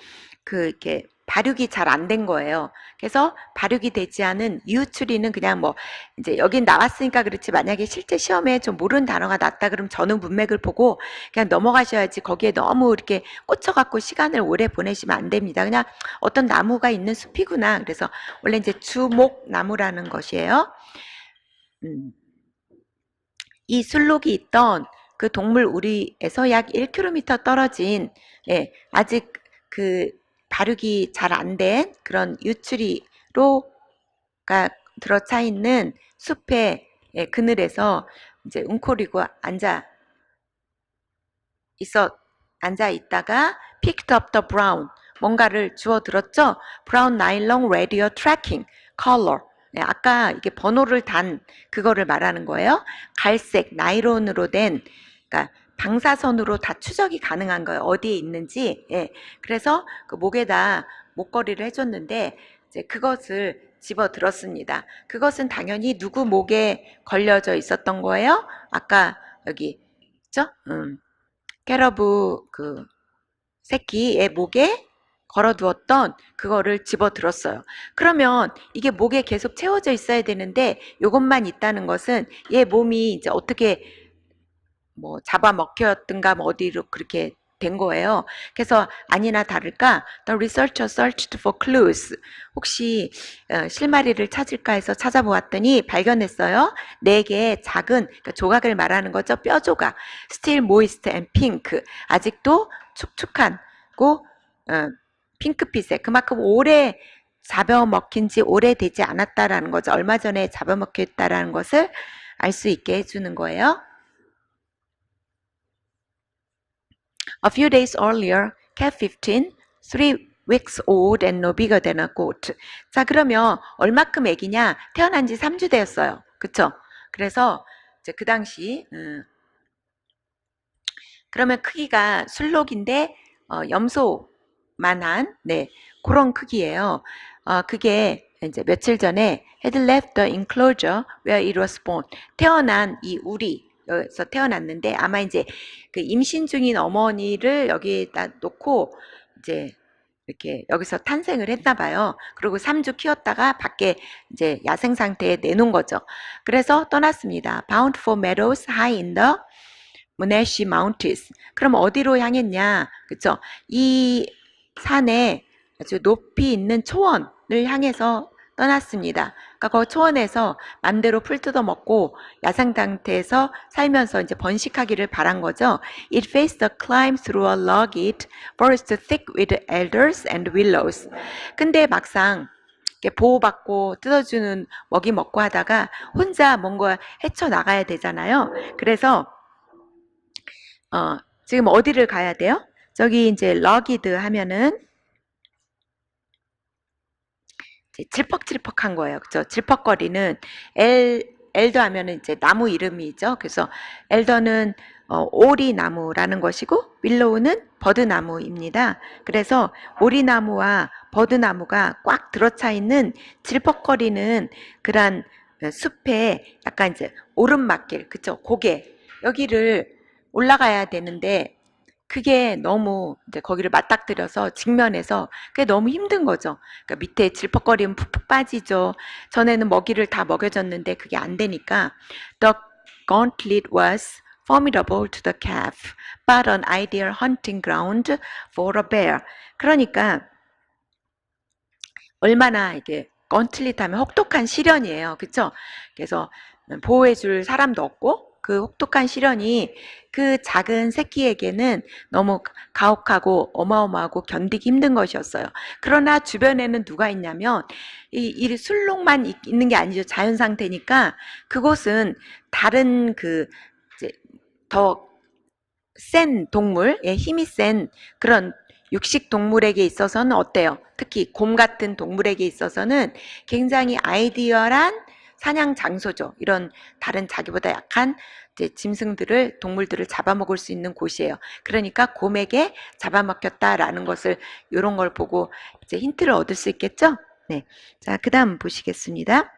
이렇게 발육이 잘 안 된 거예요. 그래서 발육이 되지 않은 유추리는 그냥 뭐 이제 여긴 나왔으니까 그렇지 만약에 실제 시험에 좀 모르는 단어가 났다 그러면 전후 문맥을 보고 그냥 넘어가셔야지 거기에 너무 이렇게 꽂혀갖고 시간을 오래 보내시면 안 됩니다. 그냥 어떤 나무가 있는 숲이구나. 그래서 원래 이제 주목나무라는 것이에요. 이 술록이 있던 그 동물 우리에서 약 1km 떨어진 아직 그 발육이 잘 안 된 그런 유추리로가 들어차 있는 숲의 그늘에서 이제 웅크리고 앉아 있다가 picked up the brown 뭔가를 주워 들었죠. brown nylon radio tracking color 아까 이게 번호를 단 그거를 말하는 거예요. 갈색 나일론으로 된 그러니까 방사선으로 다 추적이 가능한 거예요. 어디에 있는지. 그래서 그 목에다 목걸이를 해줬는데 이제 그것을 집어 들었습니다. 그것은 당연히 누구 목에 걸려져 있었던 거예요. 아까 여기 있죠? 캐러브 그 새끼의 목에 걸어두었던 그거를 집어 들었어요. 그러면 이게 목에 계속 채워져 있어야 되는데 이것만 있다는 것은 얘 몸이 이제 어떻게 뭐 잡아먹혔든가 뭐 어디로 그렇게 된 거예요. 그래서 아니나 다를까 The researcher searched for clues. 혹시 실마리를 찾을까 해서 찾아보았더니 발견했어요. 4개의 작은 그러니까 조각을 말하는 거죠. 뼈 조각. Still moist and pink. 아직도 촉촉하고 핑크빛에 그만큼 오래 잡아먹힌 지 오래되지 않았다라는 거죠. 얼마 전에 잡아먹혔다라는 것을 알 수 있게 해주는 거예요. A few days earlier, cat 15, 3 weeks old and no bigger than a goat. 자, 그러면 얼마큼 애기냐? 태어난 지 3주 되었어요. 그쵸? 그래서 이제 그 당시 그러면 크기가 술록인데 염소만한 그런 크기예요. 그게 이제 며칠 전에 had left the enclosure where it was born. 태어난 이 우리에서 태어났는데 아마 이제 그 임신 중인 어머니를 여기에다 놓고 이제 이렇게 여기서 탄생을 했나 봐요. 그리고 3주 키웠다가 밖에 이제 야생 상태에 내놓은 거죠. 그래서 떠났습니다. Bound for meadows high in the Monashi Mountains. 그럼 어디로 향했냐? 그쵸? 이 산에 아주 높이 있는 초원을 향해서 떠났습니다. 그러니까 그 초원에서 맘대로 풀 뜯어 먹고 야생 상태에서 살면서 이제 번식하기를 바란 거죠. It faced a climb through a rugged forest thick with elders and willows. 근데 막상 보호받고 뜯어주는 먹이 먹고 하다가 혼자 뭔가 헤쳐나가야 되잖아요. 그래서 지금 어디를 가야 돼요? 저기 이제 rugged 하면은 질퍽질퍽한 거예요. 그죠? 질퍽거리는 엘더 하면은 이제 나무 이름이죠. 그래서 엘더는 오리나무라는 것이고 윌로우는 버드나무입니다. 그래서 오리나무와 버드나무가 꽉 들어차 있는 질퍽거리는 그런 숲에 약간 이제 오르막길, 그쵸? 고개 여기를 올라가야 되는데 그게 너무 이제 거기를 맞닥뜨려서 직면해서 그게 너무 힘든 거죠. 그러니까 밑에 질퍽거리면 푹푹 빠지죠. 전에는 먹이를 다 먹여줬는데 그게 안 되니까 The gauntlet was formidable to the calf, but an ideal hunting ground for a bear. 그러니까 얼마나 이게 건틀릿 하면 혹독한 시련이에요. 그쵸? 그래서 보호해줄 사람도 없고 그 혹독한 시련이 그 작은 새끼에게는 너무 가혹하고 어마어마하고 견디기 힘든 것이었어요. 그러나 주변에는 누가 있냐면 이 술록만 있는 게 아니죠. 자연 상태니까 그곳은 다른 그 이제 더 센 동물, 힘이 센 그런 육식 동물에게 있어서는 어때요? 특히 곰 같은 동물에게 있어서는 굉장히 아이디어란 사냥 장소죠. 이런 다른 자기보다 약한 이제 짐승들을 동물들을 잡아먹을 수 있는 곳이에요. 그러니까 곰에게 잡아먹혔다라는 것을 이런 걸 보고 이제 힌트를 얻을 수 있겠죠? 네. 자, 그다음 보시겠습니다.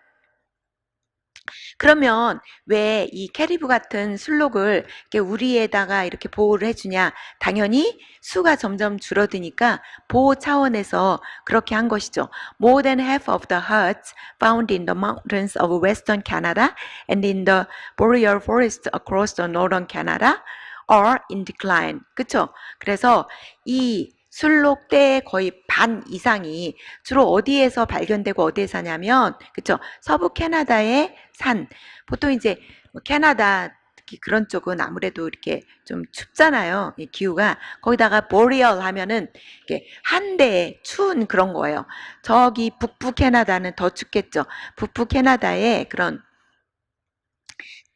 그러면 왜 이 캐리브 같은 술록을 이렇게 우리에다가 이렇게 보호를 해주냐? 당연히 수가 점점 줄어드니까 보호 차원에서 그렇게 한 것이죠. More than half of the herds found in the mountains of western Canada and in the boreal forest across the northern Canada are in decline. 그쵸? 그래서 이 술록대의 거의 반 이상이 주로 어디에서 발견되고 어디에 사냐면 그쵸? 서부 캐나다의 산. 보통 이제 캐나다 특히 그런 쪽은 아무래도 이렇게 좀 춥잖아요. 이 기후가. 거기다가 보리얼 하면은 이렇게 한대에 추운 그런 거예요. 저기 북부 캐나다는 더 춥겠죠. 북부 캐나다의 그런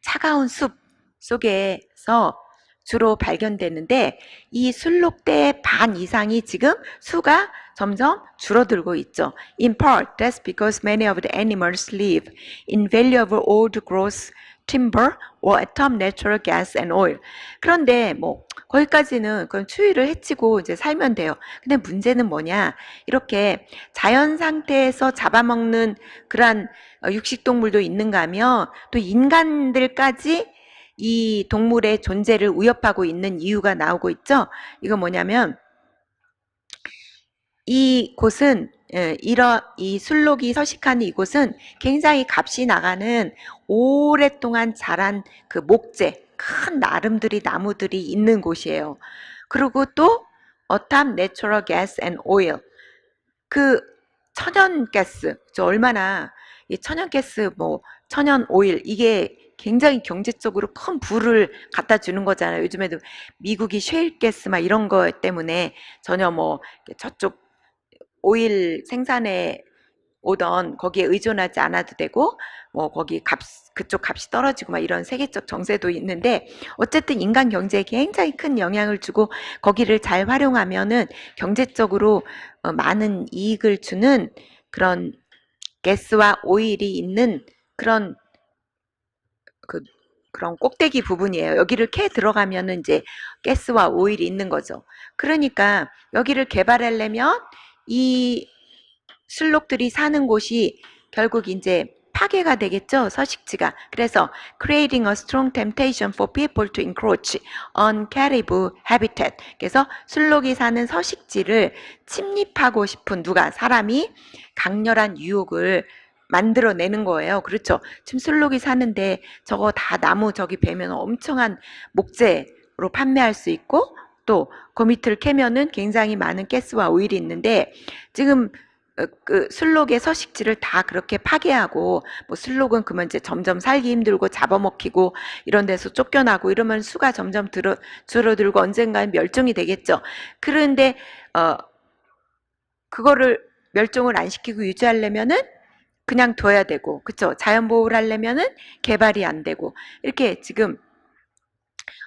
차가운 숲 속에서 주로 발견되는데 이 술록대의 반 이상이 지금 수가 점점 줄어들고 있죠. In part, that's because many of the animals live in valuable old growth timber or atom natural gas and oil. 그런데 뭐 거기까지는 그건 추위를 헤치고 이제 살면 돼요. 근데 문제는 뭐냐? 이렇게 자연 상태에서 잡아먹는 그러한 육식동물도 있는가 하면 또 인간들까지 이 동물의 존재를 위협하고 있는 이유가 나오고 있죠. 이거 뭐냐면 이 곳은 이 술록이 서식하는 이곳은 굉장히 값이 나가는 오랫동안 자란 그 목재, 큰 나름들이 나무들이 있는 곳이에요. 그리고 또 어탐 내추럴 가스 앤 오일 그 천연가스 저 얼마나 이 천연가스 뭐 천연 오일 이게 굉장히 경제적으로 큰 부를 갖다 주는 거잖아요. 요즘에도 미국이 셰일가스 막 이런 거 때문에 전혀 뭐 저쪽 오일 생산에 오던 거기에 의존하지 않아도 되고 뭐 거기 그쪽 값이 떨어지고 막 이런 세계적 정세도 있는데 어쨌든 인간 경제에 굉장히 큰 영향을 주고 거기를 잘 활용하면은 경제적으로 많은 이익을 주는 그런 가스와 오일이 있는 그런 그런 꼭대기 부분이에요. 여기를 캐 들어가면은 이제 가스와 오일이 있는 거죠. 그러니까 여기를 개발하려면 이 술록들이 사는 곳이 결국 이제 파괴가 되겠죠. 서식지가. 그래서 creating a strong temptation for people to encroach on caribou habitat. 그래서 술록이 사는 서식지를 침입하고 싶은 사람이 강렬한 유혹을 만들어내는 거예요. 그렇죠. 지금 술록이 사는데 저거 다 나무 저기 베면 엄청난 목재로 판매할 수 있고 또 그 밑을 캐면은 굉장히 많은 가스와 오일이 있는데 지금 그 술록의 서식지를 다 그렇게 파괴하고 뭐 술록은 그만 이제 점점 살기 힘들고 잡아먹히고 이런 데서 쫓겨나고 이러면 수가 점점 줄어들고 언젠가는 멸종이 되겠죠. 그런데 그거를 멸종을 안 시키고 유지하려면은 그냥 둬야 되고 그쵸. 자연보호를 하려면은 개발이 안 되고 이렇게 지금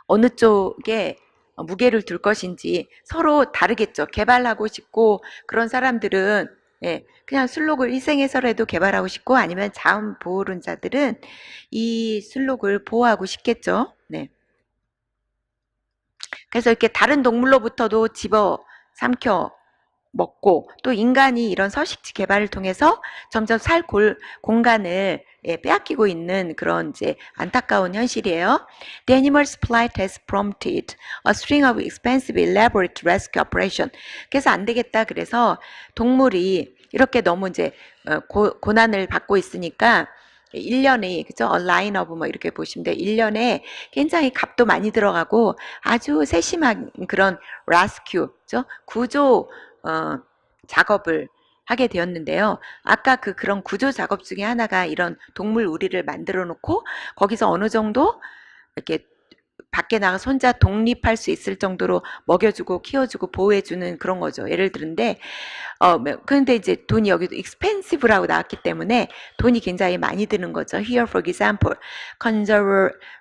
어느 쪽에 무게를 둘 것인지 서로 다르겠죠. 개발하고 싶고 그런 사람들은 예, 그냥 술록을 희생해서라도 개발하고 싶고 아니면 자연보호론자들은 이 술록을 보호하고 싶겠죠. 네. 그래서 이렇게 다른 동물로부터도 집어 삼켜 먹고 또 인간이 이런 서식지 개발을 통해서 점점 살 공간을 빼앗기고 있는 그런 이제 안타까운 현실이에요. The animal's plight has prompted a string of expensive elaborate rescue operation. 그래서 안 되겠다. 그래서 동물이 이렇게 너무 이제 고난을 받고 있으니까 1년에 그죠? 라인 오브 뭐 이렇게 보시면 돼요. 1년에 굉장히 값도 많이 들어가고 아주 세심한 그런 레스큐, 그죠? 구조 작업을 하게 되었는데요. 아까 그런 구조 작업 중에 하나가 이런 동물 우리를 만들어 놓고 거기서 어느 정도 이렇게 밖에 나가서 혼자 독립할 수 있을 정도로 먹여주고 키워주고 보호해주는 그런 거죠. 예를 들는데 그런데 이제 돈이 여기도 expensive라고 나왔기 때문에 돈이 굉장히 많이 드는 거죠. Here, for example,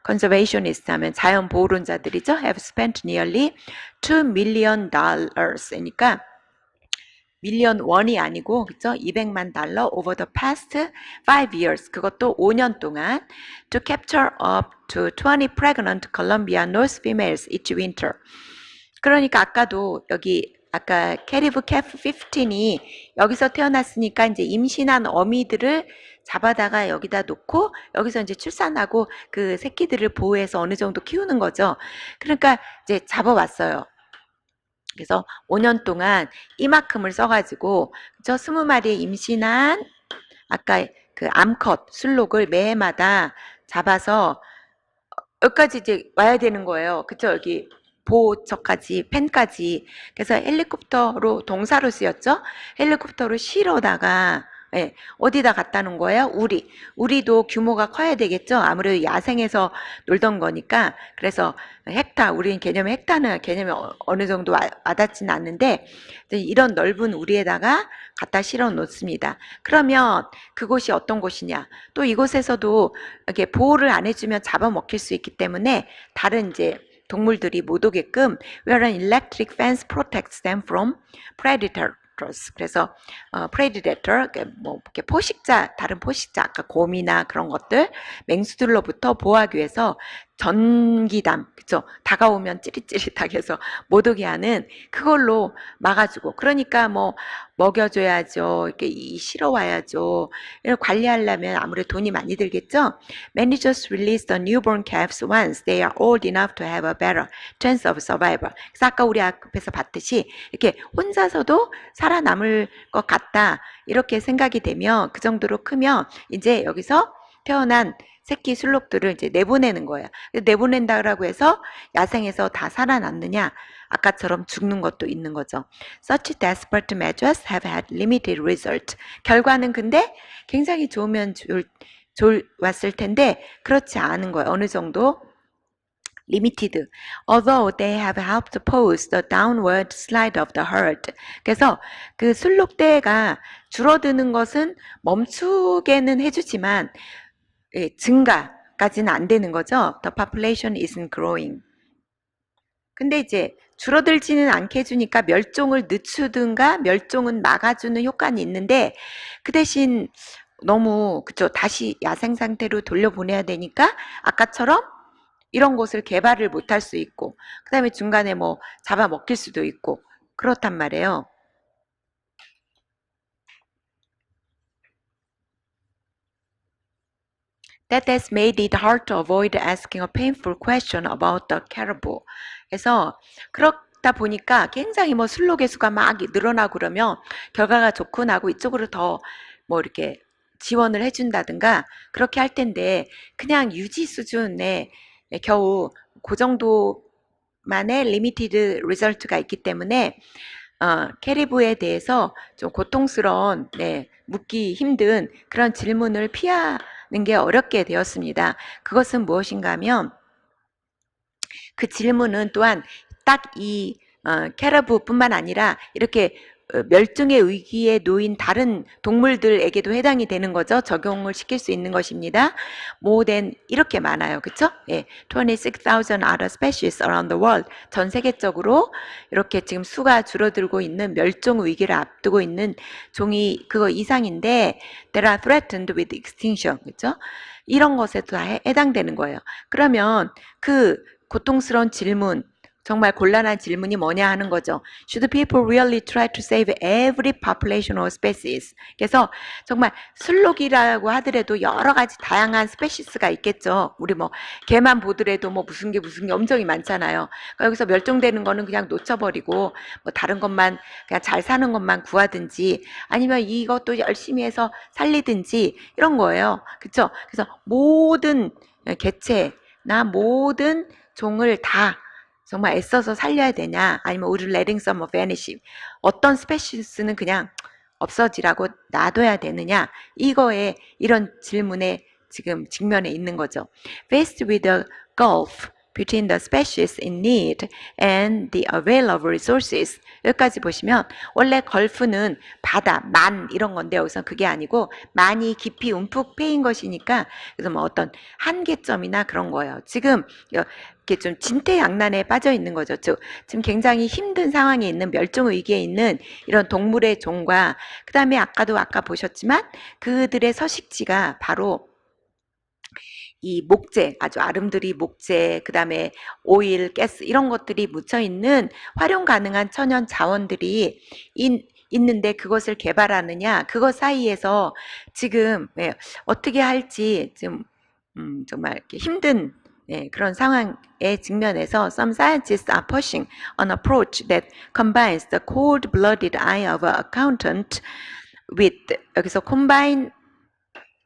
conservationists 하면 자연보호론자들이죠. have spent nearly $2 million. 그러니까 밀리언 원이 아니고 그죠? 200만 달러 over the past 5 years 그것도 5년 동안 to capture up to 20 pregnant Columbia North females each winter. 그러니까 아까도 여기 아까 캐리브 캐프 15이 여기서 태어났으니까 이제 임신한 어미들을 잡아다가 여기다 놓고 여기서 이제 출산하고 그 새끼들을 보호해서 어느 정도 키우는 거죠. 그러니까 이제 잡아왔어요. 그래서 5년 동안 이만큼을 써가지고 저 20마리의 임신한 아까 그 암컷 술록을 매해마다 잡아서 여기까지 이제 와야 되는 거예요. 그쵸? 여기 보호처까지 펜까지. 그래서 헬리콥터로 동사로 쓰였죠. 헬리콥터로 실어다가 예, 어디다 갖다 놓은 거예요? 우리도 규모가 커야 되겠죠. 아무래도 야생에서 놀던 거니까. 그래서 우리는 개념이 헥타는 개념이 어느 정도 와닿지는 않는데 이런 넓은 우리에다가 갖다 실어 놓습니다. 그러면 그곳이 어떤 곳이냐? 또 이곳에서도 이렇게 보호를 안 해주면 잡아먹힐 수 있기 때문에 다른 이제 동물들이 못 오게끔 where an electric fence protects them from predators. 그래서 predator 뭐 이렇게 다른 포식자 아까 곰이나 그런 것들 맹수들로부터 보호하기 위해서 전기담 그쵸 다가오면 찌릿찌릿하게 해서 못 오게 하는 그걸로 막아주고 그러니까 뭐 먹여줘야죠 이렇게 실어와야죠 이렇게 관리하려면 아무래도 돈이 많이 들겠죠. Managers release the newborn calves once they are old enough to have a better chance of survival. 그래서 아까 우리 앞에서 봤듯이 이렇게 혼자서도 살아남을 것 같다 이렇게 생각이 되면 그 정도로 크면 이제 여기서 태어난 새끼 술록들을 이제 내보내는 거예요. 내보낸다고 해서 야생에서 다 살아남느냐? 아까처럼 죽는 것도 있는 거죠. Such desperate measures have had limited result. 결과는 근데 굉장히 좋았을 텐데 그렇지 않은 거예요. 어느 정도 limited, although they have helped pose the downward slide of the herd. 그래서 그 순록대가 줄어드는 것은 멈추게는 해주지만 증가까지는 안 되는 거죠. The population isn't growing. 근데 이제 줄어들지는 않게 해주니까 멸종을 늦추든가 멸종은 막아주는 효과는 있는데 그 대신 너무 그쵸 다시 야생 상태로 돌려보내야 되니까 아까처럼 이런 곳을 개발을 못할 수 있고 그 다음에 중간에 뭐 잡아먹힐 수도 있고 그렇단 말이에요. That has made it hard to avoid asking a painful question about the caribou. 그래서 그렇다 보니까 굉장히 뭐 순록의 수가 막 늘어나고 그러면 결과가 좋고 나고 이쪽으로 더 뭐 이렇게 지원을 해준다든가 그렇게 할 텐데 그냥 유지 수준에 겨우 그 정도만의 리미티드 리절트가 있기 때문에 캐리브에 대해서 좀 고통스러운 묻기 힘든 그런 질문을 피하는 게 어렵게 되었습니다. 그것은 무엇인가 하면 그 질문은 또한 딱 이 캐러브뿐만 아니라 이렇게 멸종의 위기에 놓인 다른 동물들에게도 해당이 되는 거죠. 적용을 시킬 수 있는 것입니다. More than 이렇게 많아요. 그쵸? 예, 26,000 other species around the world. 전 세계적으로 이렇게 지금 수가 줄어들고 있는 멸종 위기를 앞두고 있는 종이 그거 이상인데 that are threatened with extinction. 그쵸? 이런 것에도 다 해당되는 거예요. 그러면 그 고통스러운 질문 정말 곤란한 질문이 뭐냐 하는 거죠. Should people really try to save every population or species? 그래서 정말 순록이라고 하더라도 여러 가지 다양한 스페시스가 있겠죠. 우리 뭐 개만 보더라도 뭐 무슨 게 엄청이 많잖아요. 그러니까 여기서 멸종되는 거는 그냥 놓쳐버리고 뭐 다른 것만 그냥 잘 사는 것만 구하든지 아니면 이것도 열심히 해서 살리든지 이런 거예요. 그렇죠? 그래서 모든 개체나 모든 종을 다 정말 애써서 살려야 되냐 아니면 우리를 letting some vanish 어떤 스페시스는 그냥 없어지라고 놔둬야 되느냐 이거에 이런 질문에 지금 직면해 있는 거죠. Faced with the gulf between the species in need and the available resources 여기까지 보시면 원래 걸프는 바다, 만 이런 건데 여기서 그게 아니고 많이 깊이 움푹 패인 것이니까 그래서 뭐 어떤 한계점이나 그런 거예요. 지금 이렇게 좀 진퇴양난에 빠져 있는 거죠. 지금 굉장히 힘든 상황에 있는 멸종 위기에 있는 이런 동물의 종과 그 다음에 아까 보셨지만 그들의 서식지가 바로 이 목재, 아주 아름드리 목재, 그 다음에 오일, 가스 이런 것들이 묻혀있는 활용 가능한 천연 자원들이 있는데 그것을 개발하느냐 그것 사이에서 지금 어떻게 할지 좀 정말 이렇게 힘든 그런 상황에 직면해서 some scientists are pushing an approach that combines the cold-blooded eye of an accountant with 여기서 combine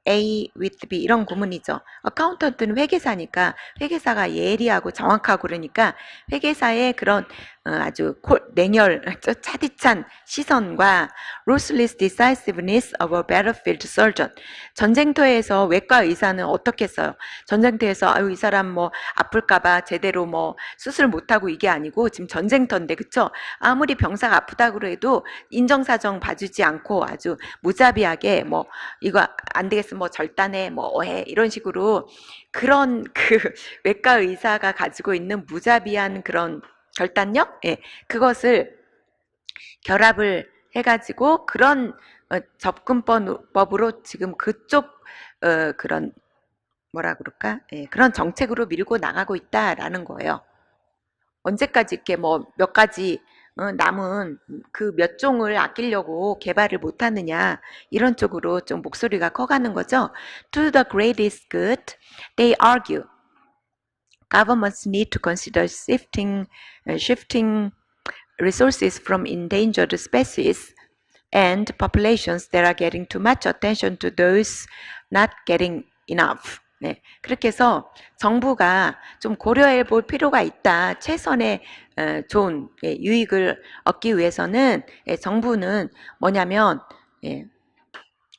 A with B 이런 구문이죠. 어카운턴트는 회계사니까 회계사가 예리하고 정확하고 그러니까 회계사의 그런 아주 냉혈, 차디찬 시선과 ruthless decisiveness of a battlefield surgeon. 전쟁터에서 외과 의사는 어떻게 써요? 전쟁터에서 아유 이 사람 뭐 아플까봐 제대로 뭐 수술 못하고 이게 아니고 지금 전쟁터인데 그쵸? 아무리 병사가 아프다고 해도 인정사정 봐주지 않고 아주 무자비하게 뭐 이거 안 되겠어 뭐 절단해 뭐 어해 이런 식으로 그런 그 외과 의사가 가지고 있는 무자비한 그런 결단력? 그것을 결합을 해가지고 그런 접근법으로 지금 그쪽 그런 뭐라 그럴까? 그런 정책으로 밀고 나가고 있다라는 거예요. 언제까지 이렇게 뭐 몇 가지 남은 그 몇 종을 아끼려고 개발을 못하느냐 이런 쪽으로 좀 목소리가 커가는 거죠. To the greatest good, they argue. Governments need to consider shifting resources from endangered species and populations that are getting too much attention to those not getting enough. 그렇게 해서 정부가 좀 고려해 볼 필요가 있다. 최선의 좋은 유익을 얻기 위해서는 정부는 뭐냐면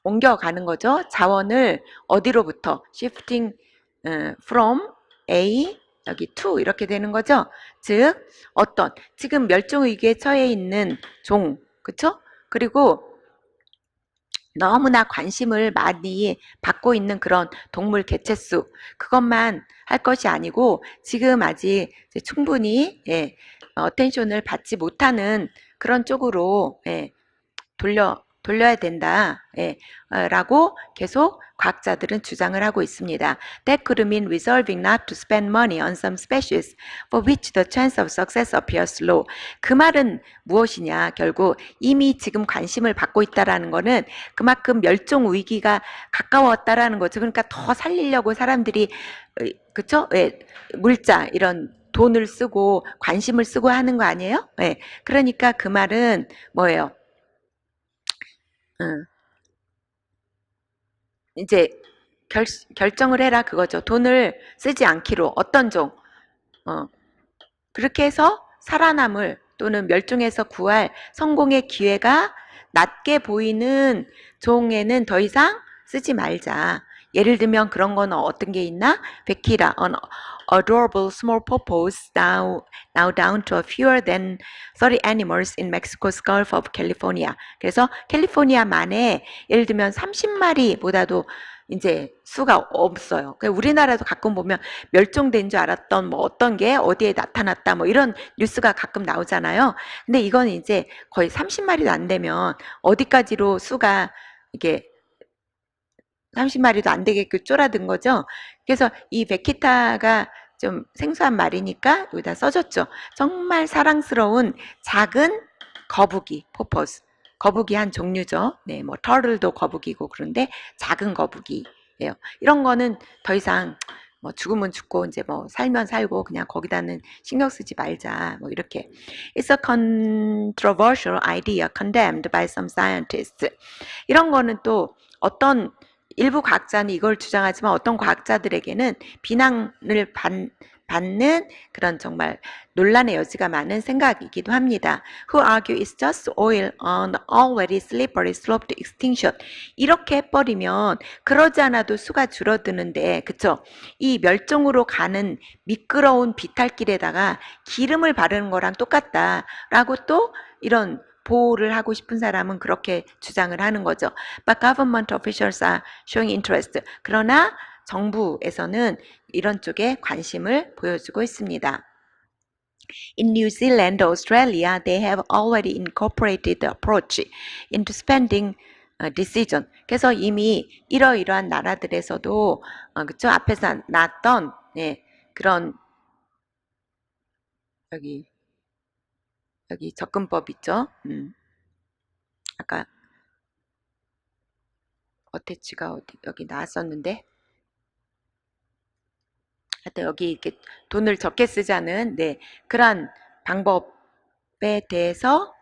옮겨가는 거죠. 자원을 어디로부터 shifting from A 여기 to 이렇게 되는 거죠. 즉 어떤 지금 멸종위기에 처해 있는 종, 그쵸? 그리고 너무나 관심을 많이 받고 있는 그런 동물 개체수 그것만 할 것이 아니고 지금 아직 충분히 어텐션을 받지 못하는 그런 쪽으로 돌려야 된다. 라고 계속 과학자들은 주장을 하고 있습니다. That could mean resolving not to spend money on some species for which the chance of success appears low. 그 말은 무엇이냐? 결국 이미 지금 관심을 받고 있다라는 거는 그만큼 멸종 위기가 가까웠다라는 거죠. 그러니까 더 살리려고 사람들이 그쵸? 물자 이런 돈을 쓰고 관심을 쓰고 하는 거 아니에요? 그러니까 그 말은 뭐예요? 이제 결정을 해라 그거죠. 돈을 쓰지 않기로 어떤 종 그렇게 해서 살아남을 또는 멸종에서 구할 성공의 기회가 낮게 보이는 종에는 더 이상 쓰지 말자. 예를 들면 그런 거는 어떤 게 있나? 베키라, an adorable small purpose now down to fewer than 30 animals in Mexico's Gulf of California. 그래서 캘리포니아만에 예를 들면 30마리보다도 이제 수가 없어요. 우리나라도 가끔 보면 멸종된 줄 알았던 뭐 어떤 게 어디에 나타났다 뭐 이런 뉴스가 가끔 나오잖아요. 근데 이건 이제 거의 30마리도 안 되면 어디까지로 수가 이게 30마리도 안 되게끔 쪼라든 거죠. 그래서 이 베키타가 좀 생소한 말이니까 여기다 써줬죠. 정말 사랑스러운 작은 거북이, 포퍼스. 거북이 한 종류죠. 네, 뭐 터틀도 거북이고 그런데 작은 거북이예요. 이런 거는 더 이상 뭐 죽으면 죽고 이제 뭐 살면 살고 그냥 거기다는 신경 쓰지 말자. 뭐 이렇게. It's a controversial idea condemned by some scientists. 이런 거는 또 어떤 일부 과학자는 이걸 주장하지만 어떤 과학자들에게는 비난을 받는 그런 정말 논란의 여지가 많은 생각이기도 합니다. Who argue it's just oil on already slippery slope to extinction. 이렇게 해버리면 그러지 않아도 수가 줄어드는데 그쵸? 이 멸종으로 가는 미끄러운 비탈길에다가 기름을 바르는 거랑 똑같다라고 또 이런 보호를 하고 싶은 사람은 그렇게 주장을 하는 거죠. But government officials are showing interest. 그러나 정부에서는 이런 쪽에 관심을 보여주고 있습니다. In New Zealand, Australia, they have already incorporated the approach into spending decision. 그래서 이미 이러이러한 나라들에서도 그쵸? 앞에서 나왔던 그런 여기 접근법 있죠. 아까 어태치가 여기 나왔었는데 하여튼 여기 이렇게 돈을 적게 쓰자는 그런 방법에 대해서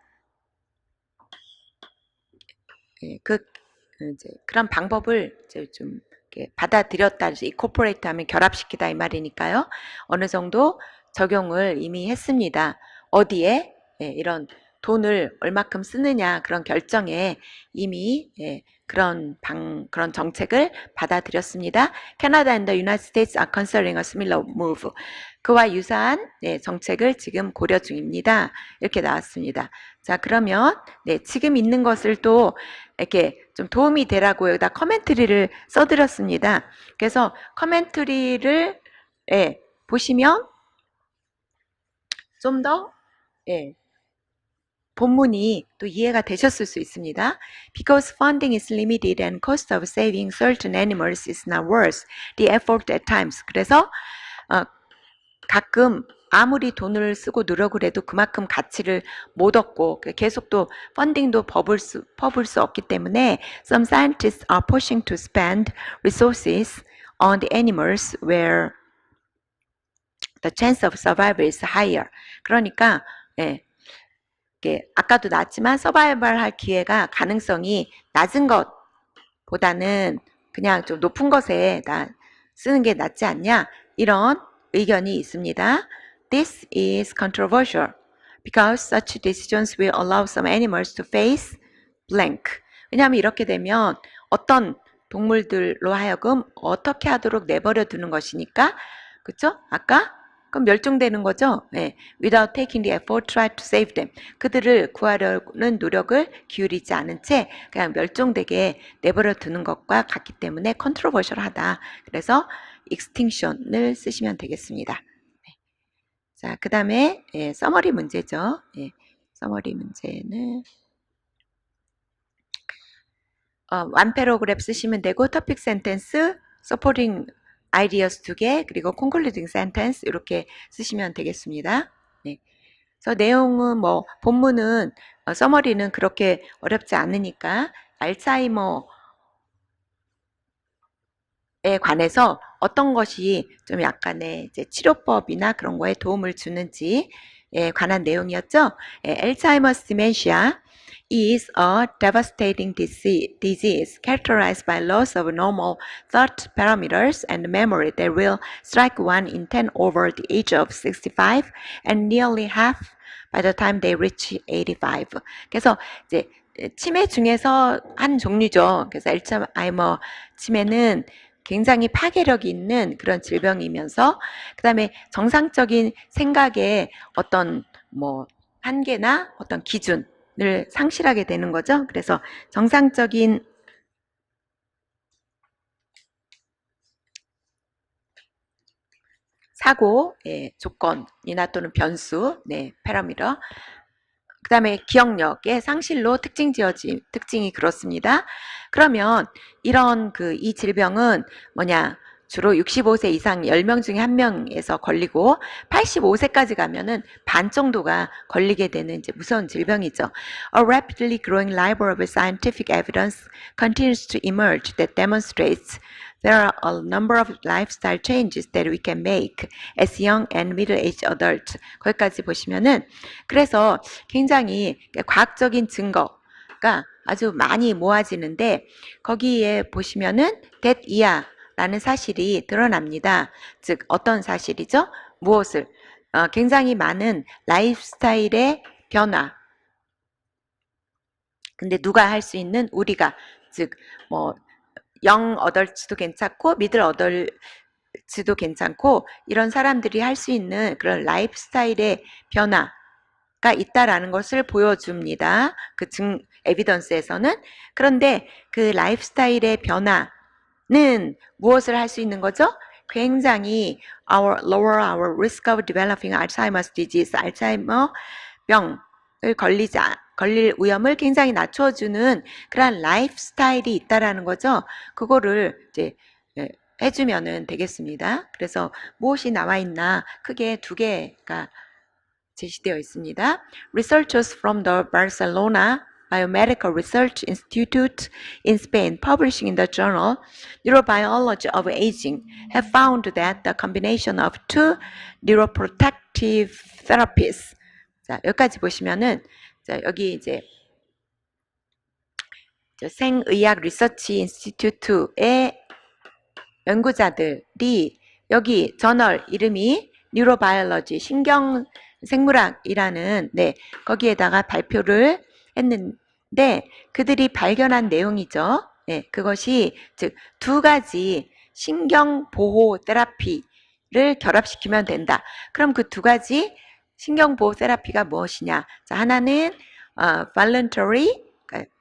그런 방법을 이제 좀 받아들였다. 이 코퍼레이트 하면 결합시키다 이 말이니까요. 어느 정도 적용을 이미 했습니다. 어디에 이런 돈을 얼마큼 쓰느냐 그런 결정에 이미 그런 정책을 받아들였습니다. Canada and the United States are considering a similar move. 그와 유사한 정책을 지금 고려 중입니다. 이렇게 나왔습니다. 자, 그러면 지금 있는 것을 또 이렇게 좀 도움이 되라고 여기다 커멘트리를 써드렸습니다. 그래서 커멘트리를 보시면 좀 더 본문이 또 이해가 되셨을 수 있습니다. Because funding is limited and cost of saving certain animals is not worth the effort at times. 그래서 가끔 아무리 돈을 쓰고 노력을 해도 그만큼 가치를 못 얻고 계속 또 펀딩도 퍼볼 수 없기 때문에 some scientists are pushing to spend resources on the animals where the chance of survival is higher. 그러니까 아까도 나왔지만 서바이벌 할 기회가 가능성이 낮은 것보다는 그냥 좀 높은 것에 쓰는 게 낫지 않냐 이런 의견이 있습니다. This is controversial because such decisions will allow some animals to face blank. 왜냐하면 이렇게 되면 어떤 동물들로 하여금 어떻게 하도록 내버려 두는 것이니까 그쵸? 아까 그럼 멸종되는 거죠. 예. Without taking the effort, try to save them. 그들을 구하려는 노력을 기울이지 않은 채 그냥 멸종되게 내버려 두는 것과 같기 때문에 controversial하다. 그래서 extinction을 쓰시면 되겠습니다. 네. 자, 그 다음에 서머리 문제죠. 서머리 문제는 one paragraph 쓰시면 되고 topic sentence, supporting ideas 2개, 그리고 concluding sentence 이렇게 쓰시면 되겠습니다. 네. 그래서 내용은 뭐 본문은 서머리는 그렇게 어렵지 않으니까 알츠하이머에 관해서 어떤 것이 좀 약간의 이제 치료법이나 그런 거에 도움을 주는지에 관한 내용이었죠. Alzheimer's dementia is a devastating disease characterized by loss of normal thought parameters and memory that will strike 1 in 10 over the age of 65 and nearly half by the time they reach 85. 그래서 이제 치매 중에서 한 종류죠. 그래서 알츠하이머 치매는 굉장히 파괴력이 있는 그런 질병이면서 그 다음에 정상적인 생각의 어떤 뭐 한계나 어떤 기준을 상실하게 되는 거죠. 그래서 정상적인 사고 조건이나 또는 변수, 파라미터, 그 다음에 기억력의 상실로 특징이 그렇습니다. 그러면 이런 이 질병은 뭐냐? 주로 65세 이상 10명 중에 1명에서 걸리고 85세까지 가면은 반 정도가 걸리게 되는 이제 무서운 질병이죠. A rapidly growing library of scientific evidence continues to emerge that demonstrates there are a number of lifestyle changes that we can make as young and middle-aged adults. 거기까지 보시면은 그래서 굉장히 과학적인 증거가 아주 많이 모아지는데 거기에 보시면은 that 이하라는 사실이 드러납니다. 즉 어떤 사실이죠? 무엇을? 굉장히 많은 라이프스타일의 변화. 근데 누가 할 수 있는? 우리가. 즉 뭐 영 어덜츠도 괜찮고 미들 어덜츠도 괜찮고 이런 사람들이 할 수 있는 그런 라이프스타일의 변화가 있다라는 것을 보여줍니다. 그 에비던스에서는. 그런데 그 라이프스타일의 변화는 무엇을 할 수 있는 거죠? 굉장히 lower our risk of developing Alzheimer's disease, 알츠하이머 병을 걸릴 위험을 굉장히 낮춰주는 그런 라이프 스타일이 있다라는 거죠. 그거를 이제 해주면은 되겠습니다. 그래서 무엇이 나와 있나 크게 두 개가 제시되어 있습니다. Researchers from the Barcelona Biomedical Research Institute in Spain, publishing in the journal Neurobiology of Aging, have found that the combination of two neuroprotective therapies. 자, 여기까지 보시면은 자, 여기 이제 생의학 리서치 인스티튜트의 연구자들이 여기 저널 이름이 뉴로바이올로지 신경생물학이라는 거기에다가 발표를 했는데 그들이 발견한 내용이죠. 그것이 즉 두 가지 신경보호 테라피를 결합시키면 된다. 그럼 그 두 가지 신경보호 테라피가 무엇이냐? 자, 하나는 voluntary,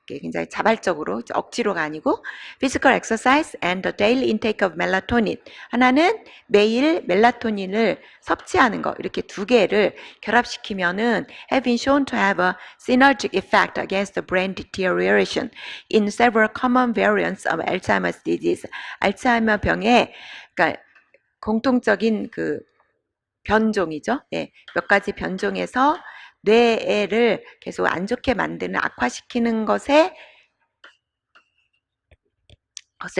굉장히 자발적으로 억지로가 아니고 physical exercise and the daily intake of melatonin. 하나는 매일 멜라토닌을 섭취하는 거. 이렇게 두 개를 결합시키면은 have been shown to have a synergic effect against the brain deterioration in several common variants of Alzheimer's disease. 알츠하이머 병의 그러니까 공통적인 변종이죠. 몇 가지 변종에서 뇌를 계속 안 좋게 만드는 악화시키는 것을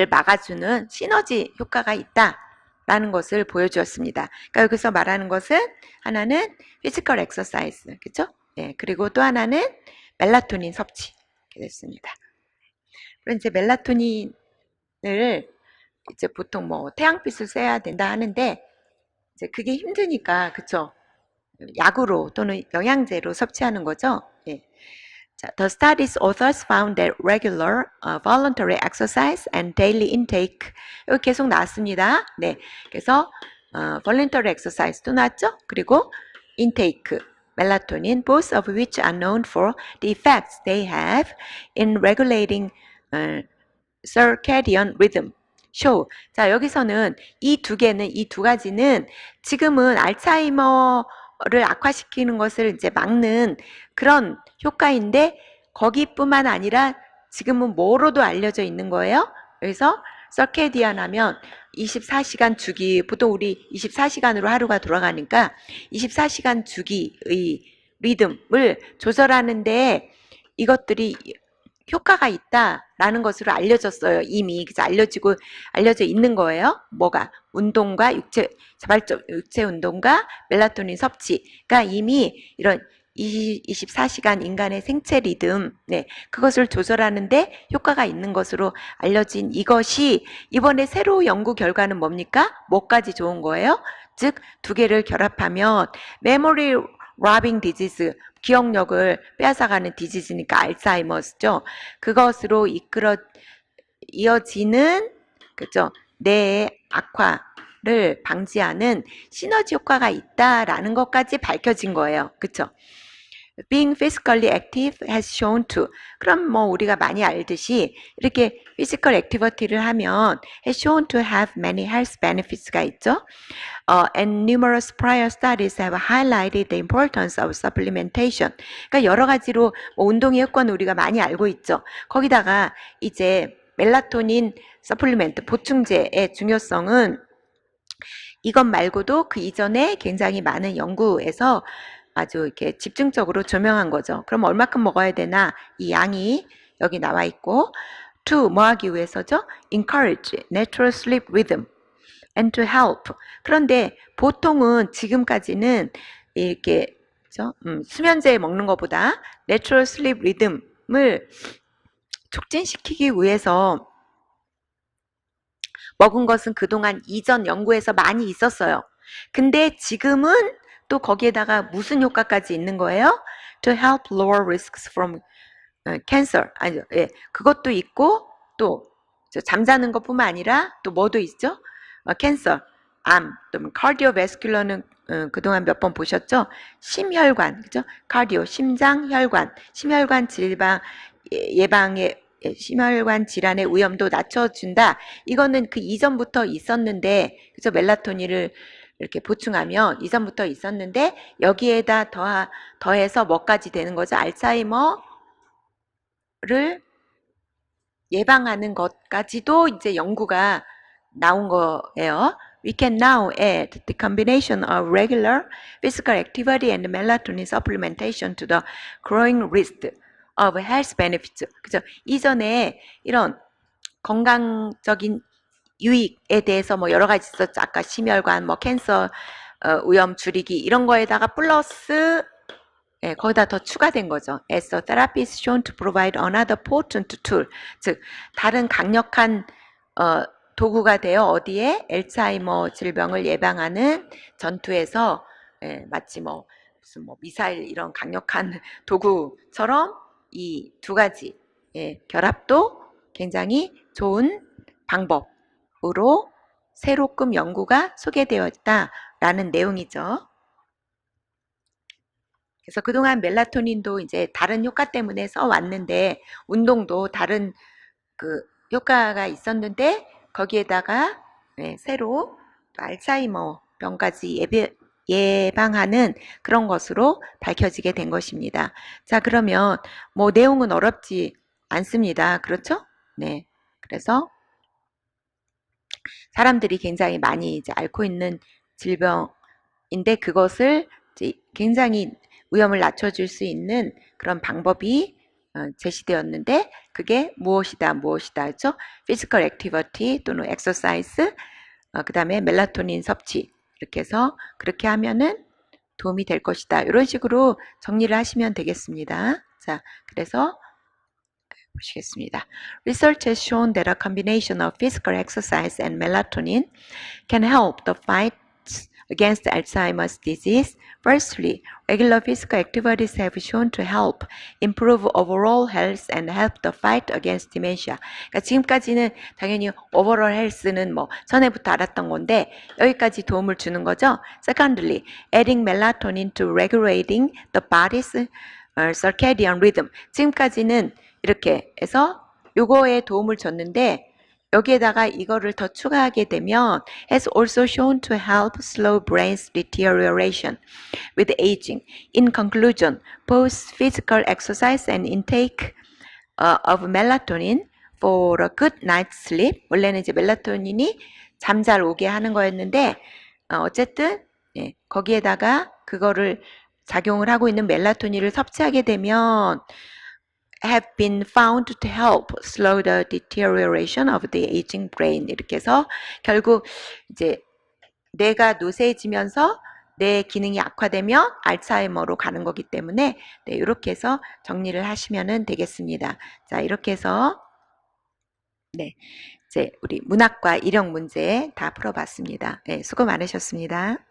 막아주는 시너지 효과가 있다라는 것을 보여주었습니다. 그러니까 여기서 말하는 것은 하나는 피지컬 엑서사이즈, 그렇죠? 그리고 또 하나는 멜라토닌 섭취 이렇게 됐습니다. 그럼 이제 멜라토닌을 이제 보통 뭐 태양빛을 쐬야 된다 하는데 이제 그게 힘드니까 그쵸? 약으로 또는 영양제로 섭취하는 거죠. 자, the study's authors found that regular voluntary exercise and daily intake 여기 계속 나왔습니다. 그래서 voluntary exercise도 나왔죠. 그리고 intake, melatonin, both of which are known for the effects they have in regulating circadian rhythm. show. 자, 여기서는 이 두 가지는 지금은 알츠하이머를 악화시키는 것을 이제 막는 그런 효과인데 거기뿐만 아니라 지금은 뭐로도 알려져 있는 거예요. 그래서 서케디안 하면 24시간 주기, 보통 우리 24시간으로 하루가 돌아가니까 24시간 주기의 리듬을 조절하는데 이것들이 효과가 있다라는 것으로 알려졌어요. 이미 그래서 알려져 있는 거예요. 뭐가? 운동과 자발적 육체 운동과 멜라토닌 섭취가 이미 이런 24시간 인간의 생체 리듬, 네, 그것을 조절하는데 효과가 있는 것으로 알려진 이것이 이번에 새로 연구 결과는 뭡니까? 뭐까지 좋은 거예요? 즉, 두 개를 결합하면 메모리 로빙 디지즈, 기억력을 빼앗아가는 디지즈니까 알츠하이머스죠. 그것으로 이어지는 그죠? 뇌의 악화를 방지하는 시너지 효과가 있다라는 것까지 밝혀진 거예요. 그쵸? Being physically active has shown to. 그럼 뭐 우리가 많이 알듯이 이렇게 physical activity를 하면 has shown to have many health benefits가 있죠. And numerous prior studies have highlighted the importance of supplementation. 그러니까 여러 가지로 뭐 운동의 효과는 우리가 많이 알고 있죠. 거기다가 이제 멜라토닌 서플리멘트 보충제의 중요성은 이것 말고도 그 이전에 굉장히 많은 연구에서 아주 이렇게 집중적으로 조명한 거죠. 그럼 얼마큼 먹어야 되나? 이 양이 여기 나와 있고, to 뭐 하기 위해서죠? encourage natural sleep rhythm and to help. 그런데 보통은 지금까지는 이렇게 그죠? 수면제 먹는 것보다 natural sleep rhythm을 촉진시키기 위해서 먹은 것은 그동안 이전 연구에서 많이 있었어요. 근데 지금은 또 거기에다가 무슨 효과까지 있는 거예요? To help lower risks from cancer. 아니요, 예, 그것도 있고 또 잠자는 것뿐만 아니라 또 뭐도 있죠? 캔서, 암, 또 cardiovascular는 그동안 몇 번 보셨죠? 심혈관, 그죠? cardio, 심장, 혈관, 심혈관 질병 예방에 심혈관 질환의 위험도 낮춰준다. 이거는 그 이전부터 있었는데, 그죠? 멜라토닌을 이렇게 보충하면 이전부터 있었는데 여기에다 더해서 뭐까지 되는 거죠? 알츠하이머를 예방하는 것까지도 이제 연구가 나온 거예요. We can now add the combination of regular physical activity and melatonin supplementation to the growing list of health benefits. 그죠? 이전에 이런 건강적인 유익에 대해서 뭐 여러 가지 있었죠. 아까 심혈관, 뭐 캔서 위험 줄이기 이런 거에다가 플러스 예, 거기다 더 추가된 거죠. As a therapy is shown to provide another potent tool. 즉 다른 강력한 도구가 되어 어디에 알츠하이머 질병을 예방하는 전투에서 예, 마치 뭐 무슨 뭐 미사일 이런 강력한 도구처럼 이 두 가지 예, 결합도 굉장히 좋은 방법으로 새로끔 연구가 소개되어 있다라는 내용이죠. 그래서 그동안 멜라토닌도 이제 다른 효과 때문에 써왔는데 운동도 다른 그 효과가 있었는데 거기에다가 네, 새로 알츠하이머 병까지 예방하는 그런 것으로 밝혀지게 된 것입니다. 자, 그러면 뭐 내용은 어렵지 않습니다. 그렇죠? 네. 그래서 사람들이 굉장히 많이 이제 앓고 있는 질병인데 그것을 이제 굉장히 위험을 낮춰줄 수 있는 그런 방법이 제시되었는데 그게 무엇이다 그렇죠? 피지컬 액티비티 또는 엑서사이즈 그 다음에 멜라토닌 섭취 이렇게 해서 그렇게 하면은 도움이 될 것이다. 이런 식으로 정리를 하시면 되겠습니다. 자, 그래서 보시겠습니다. Research has shown that a combination of physical exercise and melatonin can help the fight against Alzheimer's disease. Firstly, regular physical activities have shown to help improve overall health and help the fight against dementia. 그러니까 지금까지는 당연히 overall health는 뭐 전에부터 알았던 건데 여기까지 도움을 주는 거죠. Secondly, adding melatonin to regulating the body's circadian rhythm. 지금까지는 이렇게 해서 요거에 도움을 줬는데 여기에다가 이거를 더 추가하게 되면 has also shown to help slow brain's deterioration with aging. In conclusion, both physical exercise and intake of melatonin for a good night's sleep. 원래는 이제 멜라토닌이 잠 잘 오게 하는 거였는데 어쨌든 예, 거기에다가 그거를 작용을 하고 있는 멜라토닌을 섭취하게 되면 have been found to help slow the deterioration of the aging brain. 이렇게 해서 결국 이제 뇌가 노쇠해지면서 뇌 기능이 악화되면 알츠하이머로 가는 거기 때문에 네, 이렇게 해서 정리를 하시면 되겠습니다. 자, 이렇게 해서 네, 이제 우리 문학과 일형 문제 다 풀어봤습니다. 네, 수고 많으셨습니다.